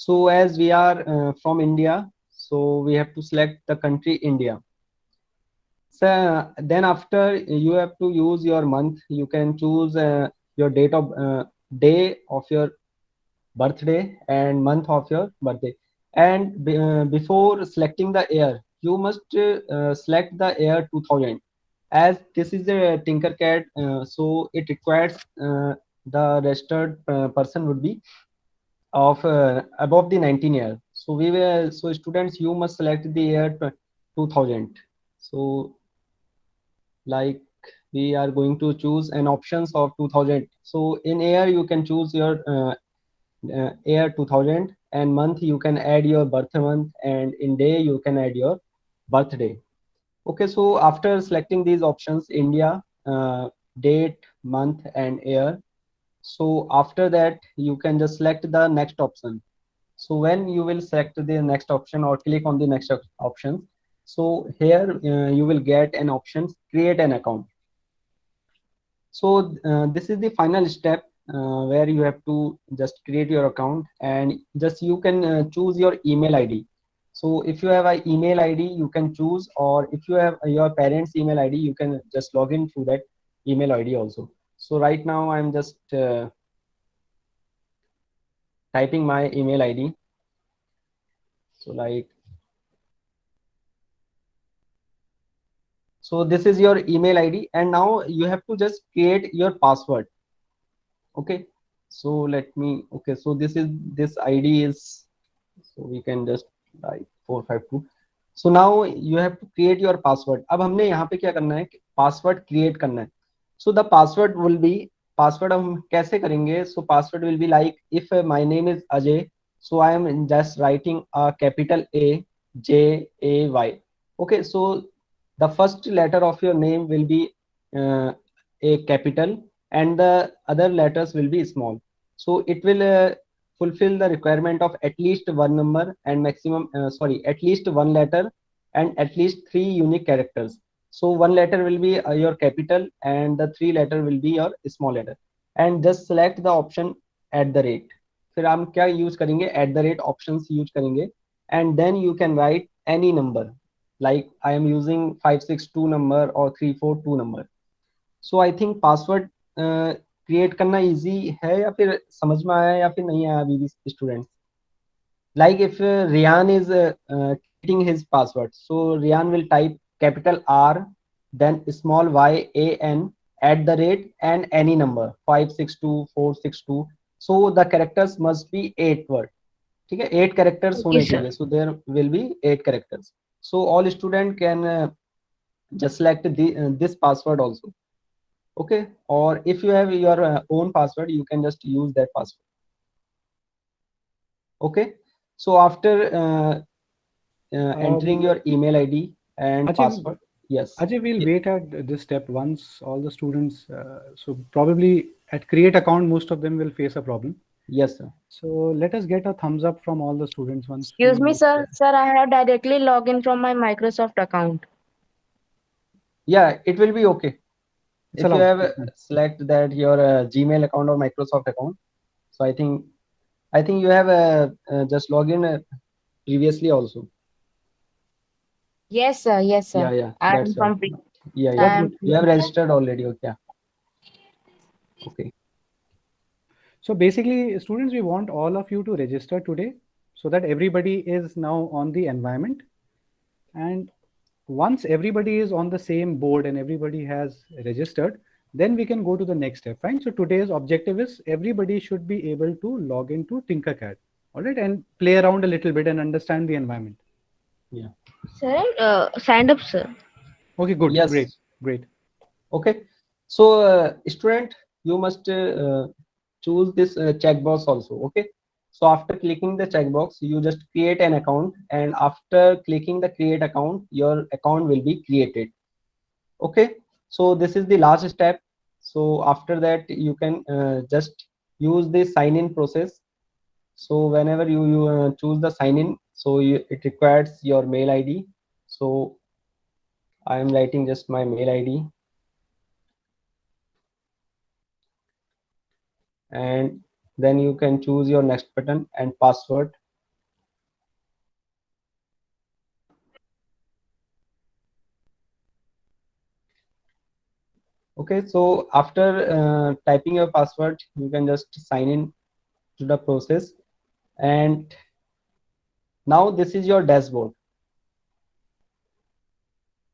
So as we are from India, so we have to select the country India. So then after you have to use your month. You can choose your day of your birthday and month of your birthday. And before selecting the year, you must select the year 2000. As this is a Tinkercad, so it requires the registered person would be of above the 19 year. So students, you must select the year 2000. So like we are going to choose an options of 2000. So in year you can choose your year 2000, and month you can add your birth month, and in day you can add your birthday. Okay, so after selecting these options, India, date, month, and year, so after that you can just select the next option. So when you will select the next option or click on the next option, so here you will get an option create an account. So this is the final step where you have to just create your account, and just you can choose your email ID. So if you have an email ID, you can choose, or if you have your parents' email ID, you can just log in through that email ID also. So right now I'm just typing my email ID. So like, so this is your email ID, and now you have to just create your password. Okay, so let me, okay, so this ID is, so we can just type 452. So now you have to create your password. अब हमने यहाँ पे क्या करना है, password create करना है. So the password will be, password हम कैसे करेंगे? So password will be like, if my name is Ajay, so I am just writing a capital A J A Y. Okay, so the first letter of your name will be a capital and the other letters will be small. So it will fulfill the requirement of at least one number and maximum at least one letter and at least 3 unique characters. So one letter will be your capital and the 3 letter will be your small letter. And just select the option @ फिर हम क्या use करेंगे? @ options use करेंगे and then you can write any number, like I am using 562 number or 342 number. So I think password create करना easy है या फिर समझ में आया या फिर नहीं आया अभी भी students? Like if Rian is creating his password, so Rian will type capital R, then small y a n @ and any number 562 462. So the characters must be 8 word. ठीक है, 8 characters Okay, होने sir. चाहिए. So there will be 8 characters. So all student can just select this password also. Okay, or if you have your own password, you can just use that password. Okay, so after entering your email ID and Ajay, password, yes. Ajay, we'll wait at this step once all the students. So probably at create account, most of them will face a problem. Yes, sir. So let us get a thumbs up from all the students once. Excuse me, we- sir. Sir, I have directly logged in from my Microsoft account. Yeah, it will be okay. It's If you allowed. have select that your Gmail account or Microsoft account. So I think you have just log in previously also. Yes, sir. Yes, sir. Yeah, I that's am right. complete. Yeah, I am you have registered already. Okay. Okay. So basically, students, we want all of you to register today so that everybody is now on the environment. And once everybody is on the same board and everybody has registered, then we can go to the next step, right? So today's objective is everybody should be able to log into Tinkercad, all right, and play around a little bit and understand the environment. Yeah. Sir, signed up, sir. Okay, good, Yes. great. Okay, so student, you must choose this checkbox also. Okay, so after clicking the checkbox, you just create an account, and after clicking the create account, your account will be created. Okay, so this is the last step. So after that, you can just use the sign in process. So whenever you choose the sign in, so it requires your mail ID. So I am writing just my mail ID. And then you can choose your next button and password. Okay, so after typing your password, you can just sign in to the process. And now this is your dashboard.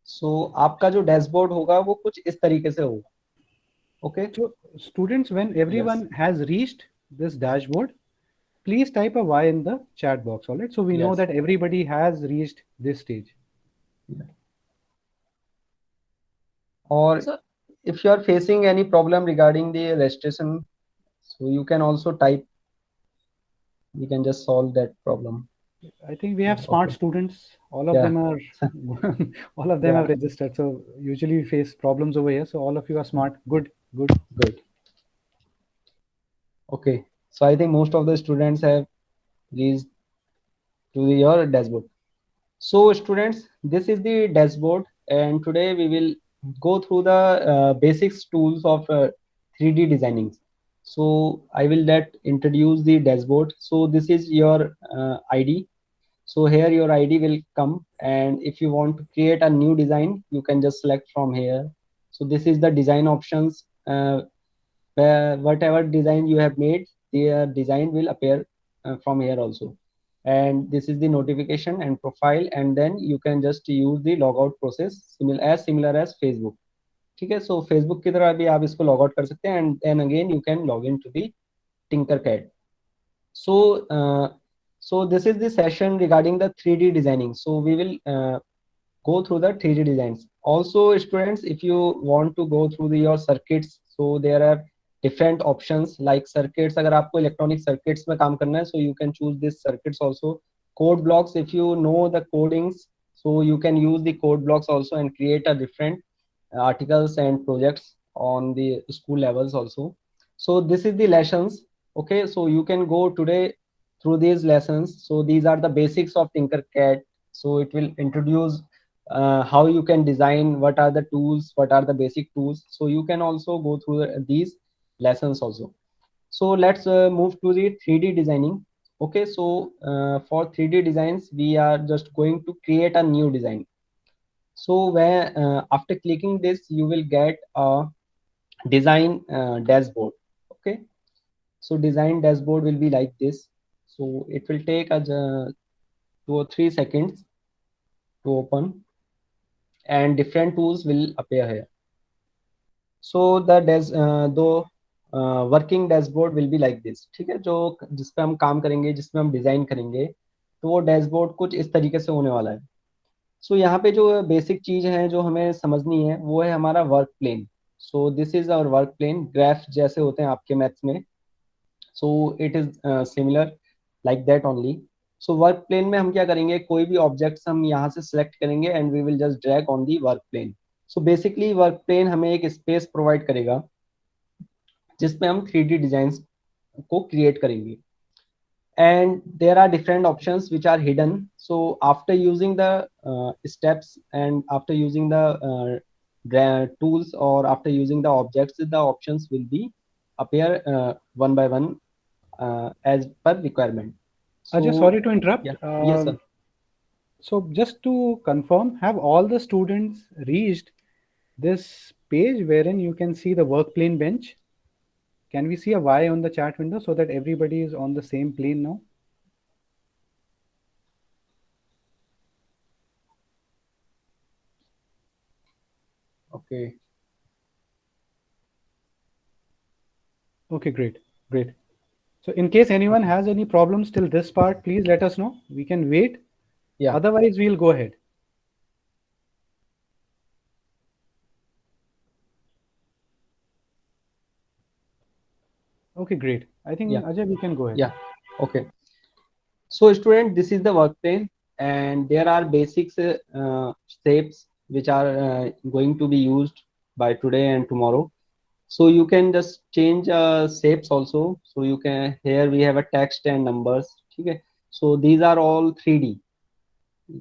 So आपका जो dashboard होगा वो कुछ इस तरीके से होगा. Okay. So students, when everyone has reached this dashboard, please type a Y in the chat box, all right? So we know Yes. that everybody has reached this stage. Or So- if you are facing any problem regarding the registration, so you can also type. We can just solve that problem. I think we have smart Okay. students. All of Yeah. them are, all of them Yeah. have registered. So usually we face problems over here. So all of you are smart. Good. Good. Okay, so I think most of the students have reached to your dashboard. So students, this is the dashboard, and today we will go through the basics tools of 3D designing. So I will introduce the dashboard. So this is your ID. So here your ID will come, and if you want to create a new design, you can just select from here. So this is the design options. Where whatever design you have made, the design will appear from here also. And this is the notification and profile, and then you can just use the logout process similar as Facebook. ठीक है, so Facebook की तरह भी आप इसको log out कर सकते हैं, and then again you can log into the Tinkercad. So this is the session regarding the 3D designing. So we will go through the 3D designs. Also, students, if you want to go through your circuits, so there are different options like circuits. अगर आपको electronic circuits में काम करना है, so you can choose this circuits also. Code blocks, if you know the codings, so you can use the code blocks also and create a different articles and projects on the school levels also. So this is the lessons. Okay, so you can go today through these lessons. So these are the basics of Tinkercad. So it will introduce how you can design, what are the tools, what are the basic tools. So you can also go through these lessons also. So let's move to the 3D designing. Okay, so for 3D designs, we are just going to create a new design. So where after clicking this, you will get a design dashboard. Okay, so design dashboard will be like this. So it will take us 2 or 3 seconds to open, and different tools will appear here. So the working dashboard will be like this. ठीक है, जो जिस पे हम काम करेंगे, जिसमें हम डिजाइन करेंगे, तो वो डैशबोर्ड कुछ इस तरीके से होने वाला है. सो यहाँ पे जो बेसिक चीज है जो हमें समझनी है वो है हमारा work plane. So this is our work plane. Graph जैसे होते हैं आपके मैथ्स में, so it is similar like that only. So work plane में हम क्या करेंगे, कोई भी ऑब्जेक्ट्स हम यहाँ से सिलेक्ट करेंगे and we will just drag on the work plane. So basically work plane हमें एक स्पेस प्रोवाइड करेगा जिसमें हम 3D डिजाइन को क्रिएट करेंगे. And there are different options which are hidden. So after using the steps and after using the tools or after using the objects, the options will be appear one by one as per requirement. Ajay, So, sorry to interrupt. yeah. Yes, sir. So just to confirm, have all the students reached this page wherein you can see the work plane bench? Can we see a Y on the chat window so that everybody is on the same plane now? Okay. Okay, great, great. So in case anyone has any problems till this part, please let us know. We can wait. Yeah. Otherwise, we'll go ahead. Okay, great. I think, Yeah. Ajay, we can go ahead. Yeah. Okay. So student, this is the work plane, and there are basics shapes which are going to be used by today and tomorrow. So you can just change shapes also. So you can, here we have a text and numbers. Okay. So these are all 3D.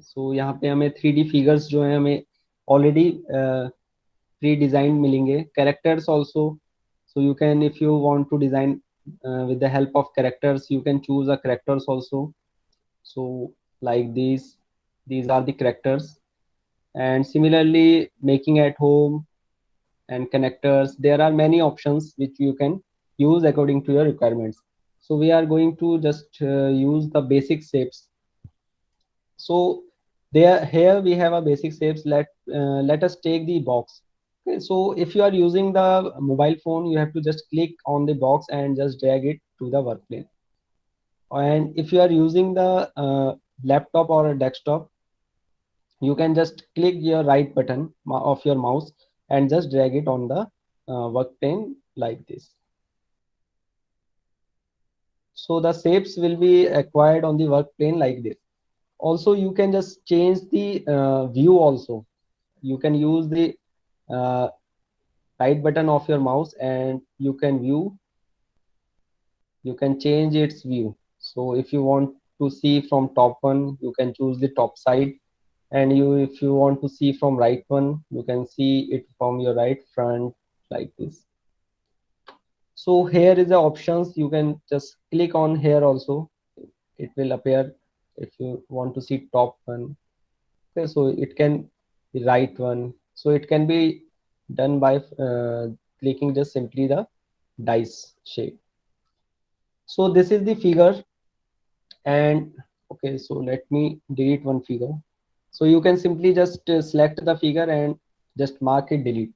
So यहाँ पे हमें 3D figures जो है हमें already pre-designed मिलेंगे. Characters also. So you can, if you want to design with the help of characters, you can choose a characters also. So like these are the characters. And similarly, making at home and connectors, there are many options which you can use according to your requirements. So we are going to just use the basic shapes. So here we have a basic shapes. Let us take the box. Okay, so if you are using the mobile phone, you have to just click on the box and just drag it to the work plane. And if you are using the laptop or a desktop, you can just click your right button of your mouse and just drag it on the work plane like this. So the shapes will be acquired on the work plane like this. Also, you can just change the view also. You can use the right button of your mouse and you can view. You can change its view. So if you want to see from top one, you can choose the top side. And if you want to see from right one, you can see it from your right front like this. So here is the options. You can just click on here also. It will appear if you want to see top one. Okay, so it can be right one. So it can be done by clicking just simply the dice shape. So this is the figure. And okay, so let me delete one figure. So you can simply just select the figure and just mark it delete.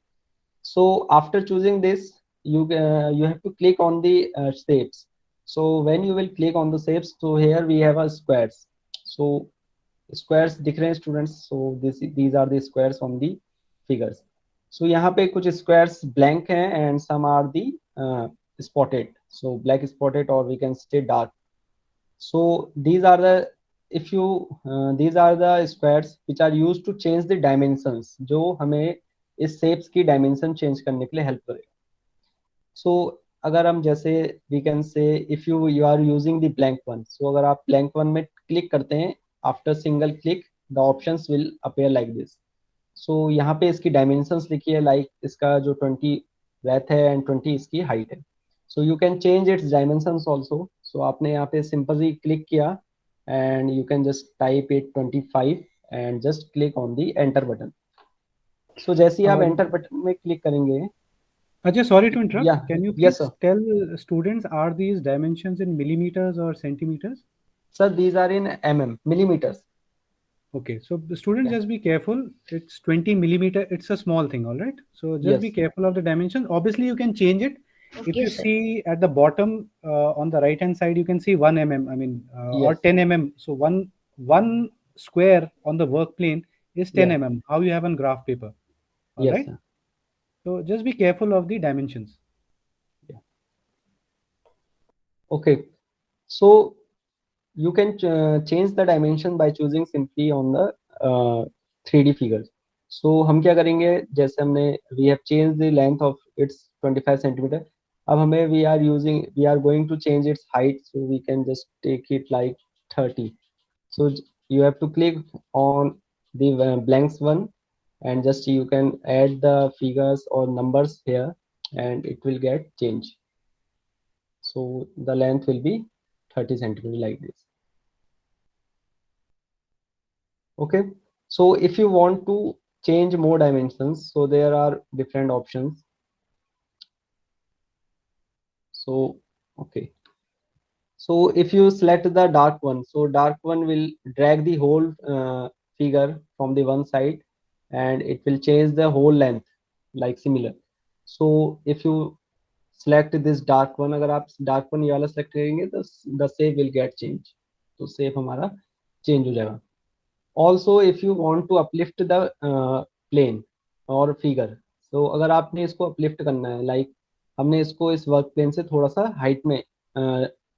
So after choosing this, you have to click on the shapes. So when you will click on the shapes, so here we have a squares. So squares दिख रहे हैं students? So these are the squares on the figures. So यहाँ पे कुछ squares blank हैं and some are the spotted, so black spotted or we can say dark. So these are the, if you these are the squares which are used to change the dimensions, जो हमें इस shapes की dimension change करने के लिए help करेगा. So अगर हम जैसे we can say if you are using the blank one, so अगर आप blank one में click करते हैं, after single click the options will appear like this. So यहाँ पे इसकी dimensions लिखी है, like इसका जो 20 breadth है and 20 इसकी height है. So you can change its dimensions also. So आपने यहाँ पे simply click किया and you can just type it 25 and just click on the enter button. So जैसे ही आप enter button में click करेंगे, Ajay, sorry to interrupt. Yeah. Can you Yes, please sir. tell students, are these dimensions in millimeters or centimeters? sir, these are in millimeters. Okay, so the students, Yeah. just be careful. It's 20 millimeter. It's a small thing, all right? So just be Yes. careful of the dimensions. Obviously, you can change it. If Okay, you sir. see at the bottom on the right hand side, you can see 1 mm. I mean, or Yes. 10 mm. So one square on the work plane is 10 Yeah. mm. How you have on graph paper, all Yes, right? sir. So just be careful of the dimensions. Okay, so you can change the dimension by choosing simply on the 3D figures. So हम क्या करेंगे, जैसे हमने we have changed the length of its 25 centimeter. अब हमें we are going to change its height, so we can just take it like 30. So you have to click on the blanks one and just you can add the figures or numbers here and it will get changed. So the length will be 30 centimeter like this. Okay, so if you want to change more dimensions, so there are different options. So okay, so if you select the dark one, so dark one will drag the whole figure from the one side and it will change the whole length like similar. So if you select this dark one, अगर आप dark one ये वाला select करेंगे तो the shape will get change, तो shape हमारा change हो जाएगा. Also if you want to uplift the plane or figure, so अगर आपने इसको uplift करना है, like हमने इसको इस work plane से थोड़ा सा height में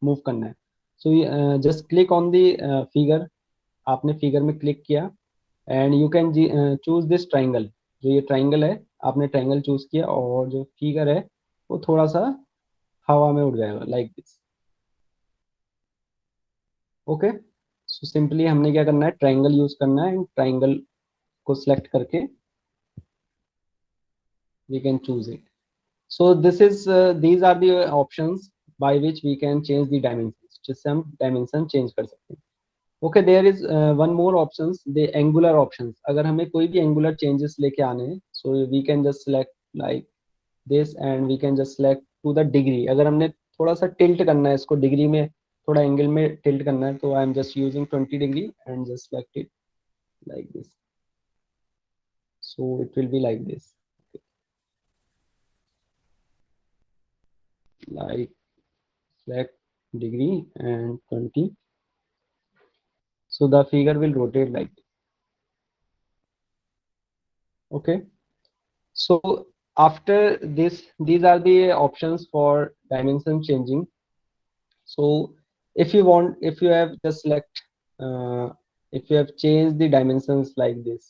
move करना है, so just click on the figure. आपने figure में click किया and you can choose this triangle. जो ये triangle है, आपने triangle choose किया और जो figure है वो थोड़ा सा हवा में उड़ जाएगा like this. Okay, so simply हमने क्या करना है, triangle यूज करना है and triangle को select करके we can choose it. So this is these are the options by which we can change the dimensions, जिससे हम dimension change कर सकते हैं. Okay, there is one more options, the angular options. अगर हमें कोई भी angular changes लेके आने हैं, so we can just select like this and we can just select to the degree. अगर हमने थोड़ा सा tilt करना है इसको degree में, थोड़ा angle में tilt करना है, तो I am just using 20 degree and just select it like this. So it will be like this. Like select degree and 20. So the figure will rotate like this. Okay, so after this, these are the options for dimension changing. So if you want, if you have just select if you have changed the dimensions like this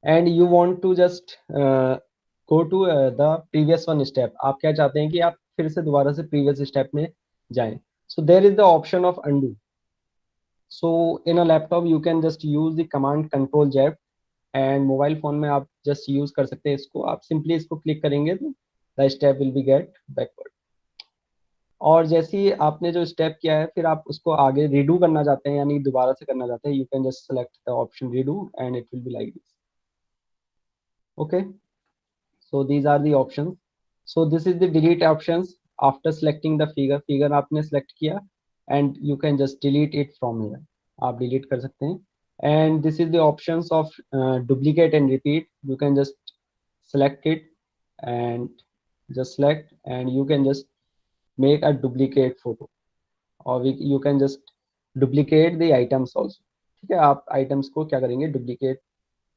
and you want to just go to the previous one step, आप क्या चाहते हैं कि आप फिर से दोबारा से previous step में जाएं, so there is the option of undo. So in a laptop you can just use the command control Z and mobile phone में आप जस्ट यूज कर सकते हैं इसको. आप सिंपली इसको क्लिक करेंगे तो the step will be get backward. और जैसे ही आपने जो स्टेप किया है फिर आप उसको आगे रीडू करना चाहते हैं यानी दोबारा से करना चाहते हैं, you can just select the option redo and it will be like this. Okay, so these are the options. So this is the delete options after selecting the figure. Figure आपने सेलेक्ट किया and you can just delete it from here. आप delete कर सकते हैं. And this is the options of duplicate and repeat. You can just select it and just select and you can just make a duplicate photo, or you can just duplicate the items also. ठीक है, आप items को क्या करेंगे, duplicate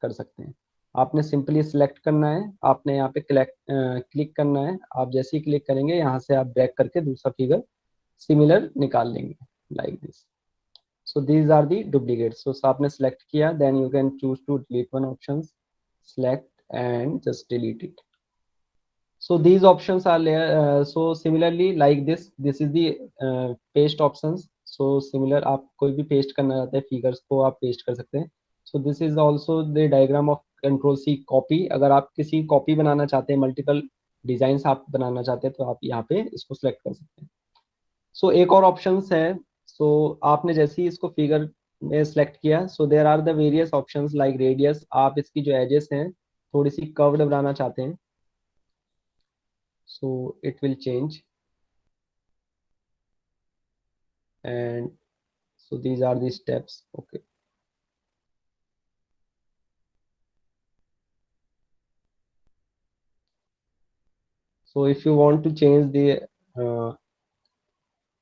कर सकते हैं। आपने सिंपली सिलेक्ट करना है, आपने यहाँ पे क्लिक करना है। आप जैसे ही क्लिक करेंगे यहाँ से आप ड्रैग करके दूसरा फिगर सिमिलर निकाल लेंगे like this. So these are the duplicate. So आपने सेलेक्ट किया, then you can choose to delete one option, select and just delete it. So these options are so similarly like this is the paste options. So similar, आप कोई भी paste करना चाहते हैं figures को आप paste कर सकते हैं. So this is also the diagram of control C copy. अगर आप किसी copy बनाना चाहते हैं, multiple designs आप बनाना चाहते हैं, तो आप यहाँ पे इसको select कर सकते हैं. So एक और options है. So आपने जैसे ही इसको figure में select किया, so there are the various options like radius. आप इसकी जो edges हैं थोड़ी सी curved बनाना चाहते हैं, so it will change. And so these are the steps. Okay, so if you want to change the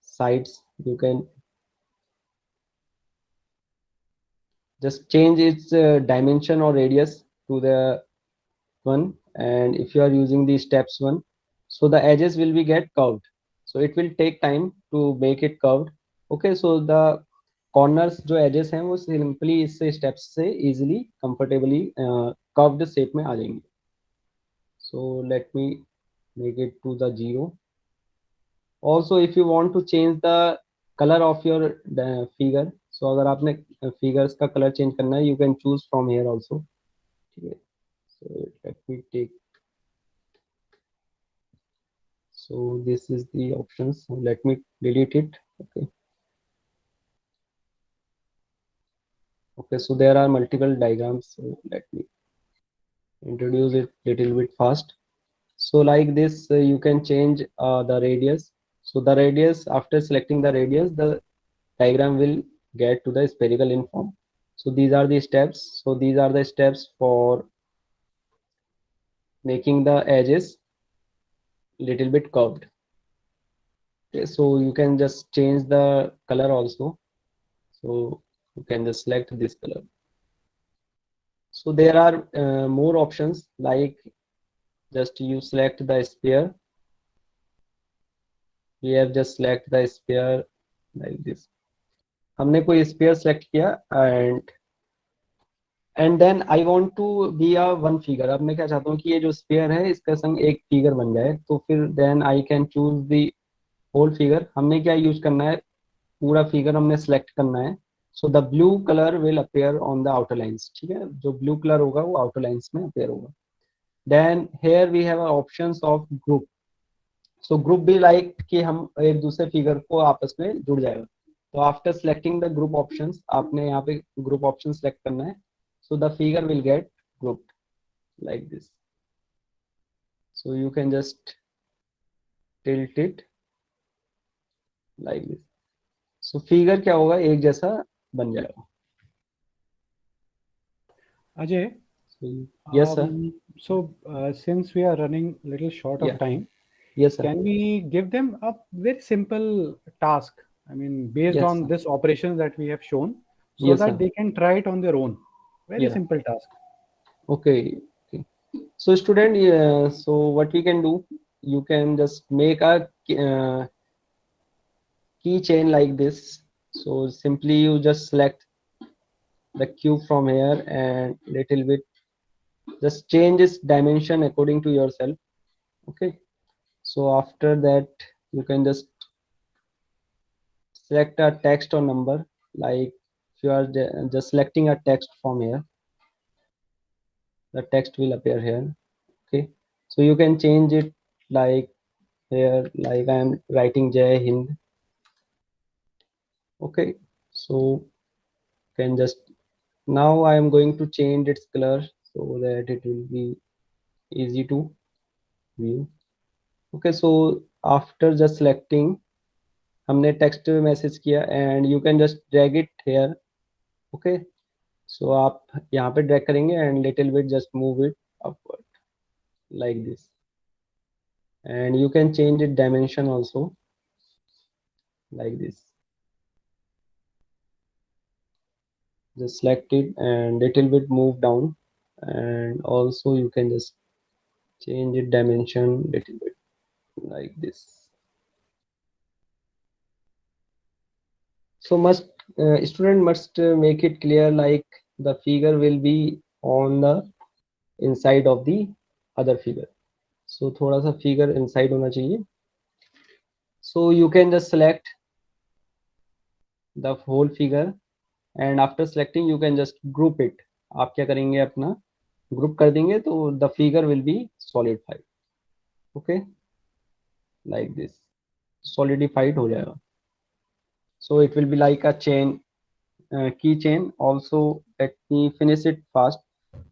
sides, you can just change its dimension or radius to the one. And if you are using the steps one, so the edges will be get curved, so it will take time to make it curved. Okay, so the corners जो edges हैं वो simply इस steps से easily comfortably curved shape में आ जाएंगे. So let me make it to the 0. Also if you want to change the color of your figure, so अगर आपने figures का color change करना है, you can choose from here also. ठीक है, so let me take, so this is the options. So let me delete it. Okay, okay, so there are multiple diagrams, so let me introduce it little bit fast. So like this you can change the radius. So the radius, after selecting the radius, the diagram will get to the spherical in form. So these are the steps. So these are the steps for making the edges little bit curved. Okay, so you can just change the color also. So you can just select this color. So there are more options, like just you select the sphere. We have just select the sphere like this. हमने कोई sphere select किया, and then I want to be a one figure. अब मैं क्या चाहता हूँ कि ये जो sphere है इसका संग एक figure बन जाए, तो फिर then I can choose the whole figure. हमने क्या use करना है, पूरा figure हमने select करना है. So the blue color will appear on the outer lines. ठीक है, जो blue color होगा वो outer lines में appear होगा. Then here we have options of group. So group भी like कि हम एक दूसरे figure को आपस में जुड़ जाएगा. तो after selecting the group options, आपने यहाँ पे group option select करना है. So the figure will get grouped like this. So you can just tilt it like this. So figure क्या होगा, एक जैसा बन जाएगा. Ajay, So, yes sir. So since we are running little short Yeah. of time, Yes sir. can we give them a very simple task? I mean, based Yes, on sir. this operation that we have shown, so Yes, that sir. they can try it on their own. Very Yeah. simple task. Okay. Okay. So student, so what we can do, you can just make a keychain like this. So simply you just select the cube from here and little bit just change its dimension according to yourself. Okay, so after that you can just select a text or number, like if you are just selecting a text from here, the text will appear here. Okay, so you can change it like here, like I am writing Jai Hind. Okay, so can just, now I am going to change its color so that it will be easy to view. Okay, so after just selecting, हमने text message किया and you can just drag it here. Okay, so आप यहाँ पे drag करेंगे and little bit just move it upward like this, and you can change it dimension also like this. just select it and little bit move down, and also you can just change it dimension little bit like this. So student must make it clear like the figure will be on the inside of the other figure. So थोड़ा सा figure inside होना चाहिए. So you can just select the whole figure, and after selecting you can just group it. आप क्या करेंगे, अपना group कर देंगे तो the figure will be solidified. Okay, like this, solidified हो जाएगा. So it will be like a chain, keychain. Also, let me finish it fast.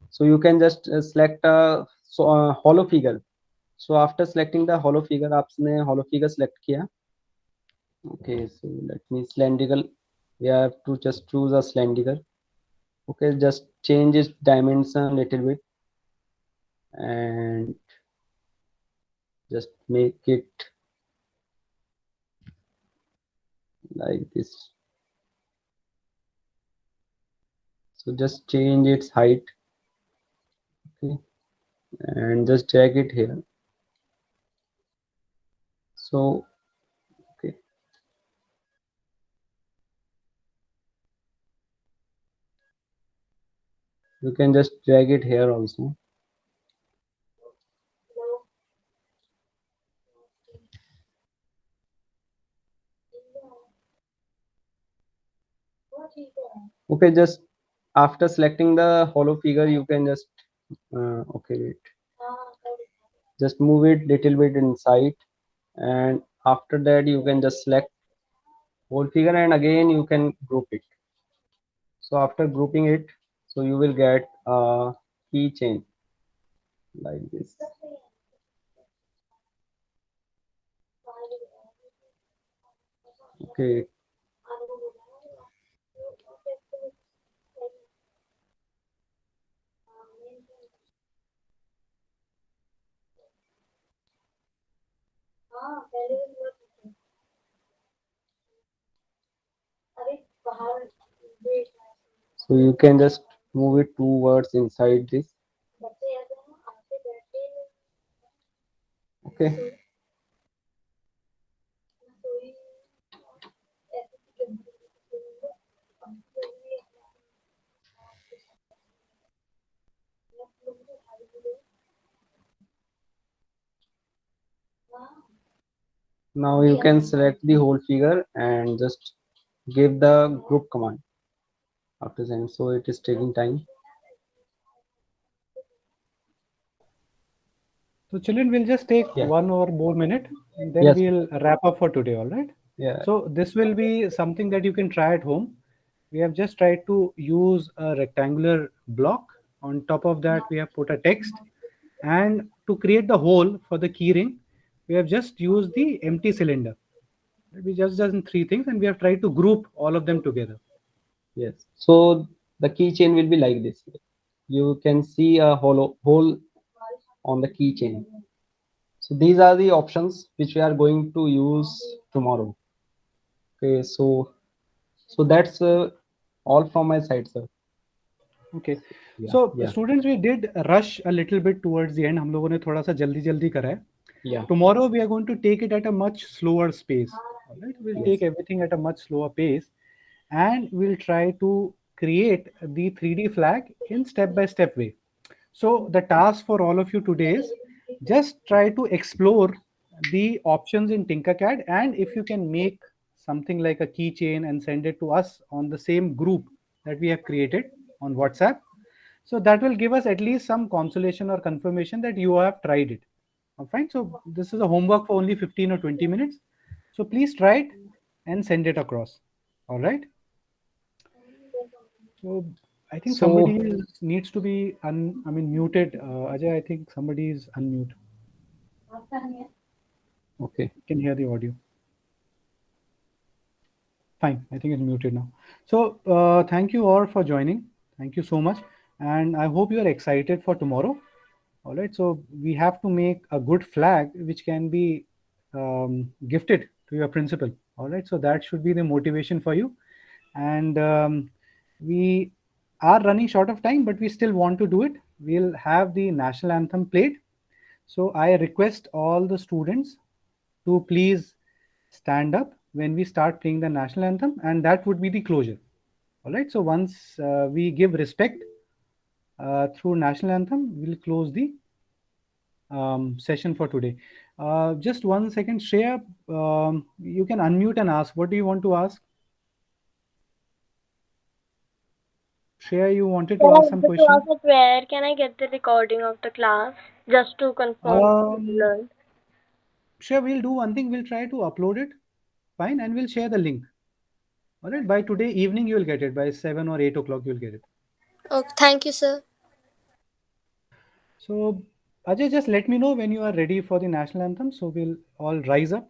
So you can just select a hollow figure. So after selecting the hollow figure, आपने hollow figure select किया. Okay, so let me cylindrical. We have to just choose a cylindrical. Okay, just change its dimension a little bit and just make it like this. So just change its height. Okay, and just drag it here. So okay, you can just drag it here also. Okay, just after selecting the hollow figure, you can just okay, wait. Just move it little bit inside, and after that you can just select whole figure, and again you can group it. So after grouping it, so you will get a keychain like this. Okay, so you can just move it towards inside this. Okay, now you can select the whole figure and just give the group command after saying. So it is taking time. So children, we'll just take Yeah. 1 or more minute, and then Yes. we'll wrap up for today. All right. Yeah. So this will be something that you can try at home. We have just tried to use a rectangular block. On top of that, we have put a text, and to create the hole for the keyring, we have just used the empty cylinder. We just done 3 things, and we have tried to group all of them together. Yes. So the keychain will be like this. You can see a hollow hole on the keychain. So these are the options which we are going to use tomorrow. Okay, so that's all from my side, sir. Okay. Yeah, So yeah, students, we did rush a little bit towards the end. हम लोगों ने थोड़ा सा जल्दी करा है. yeah. Tomorrow we are going to take it at a much slower pace. All right, we'll Yes. take everything at a much slower pace, and we'll try to create the 3D flag in step-by-step way. So the task for all of you today is just try to explore the options in Tinkercad, and if you can make something like a keychain and send it to us on the same group that we have created on WhatsApp, so that will give us at least some consolation or confirmation that you have tried it. Fine. So this is a homework for only 15 or 20 minutes. So please try it and send it across. All right. So I think So- somebody needs to be muted. Ajay, I think somebody is unmute. Okay. Can hear the audio. Fine. I think it's muted now. So thank you all for joining. Thank you so much. And I hope you are excited for tomorrow. All right. So we have to make a good flag which can be gifted to your principal. All right. So that should be the motivation for you. And we are running short of time, but we still want to do it. We'll have the national anthem played. So I request all the students to please stand up when we start playing the national anthem, and that would be the closure. All right. So once we give respect through national anthem, we'll close the session for today. Just 1 second, Shreya, you can unmute and ask. What do you want to ask? Shreya, you wanted to ask some question? Where can I get the recording of the class just to confirm what we learned? Shreya, we'll do one thing. We'll try to upload it. Fine. And we'll share the link. All right. By today evening, you will get it. By 7 or 8 o'clock, you'll get it. Okay, thank you, sir. So, Ajay, just let me know when you are ready for the national anthem. So we'll all rise up.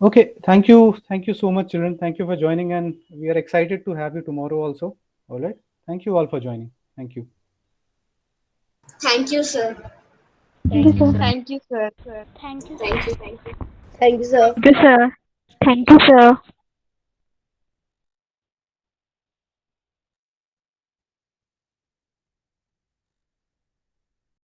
Okay, thank you. Thank you so much, children. Thank you for joining, and we are excited to have you tomorrow also. All right. Thank you all for joining. Thank you. Thank you, sir. Thank you, sir. Thank you, sir. Thank you. Thank you. Thank you, sir. Thank you, sir.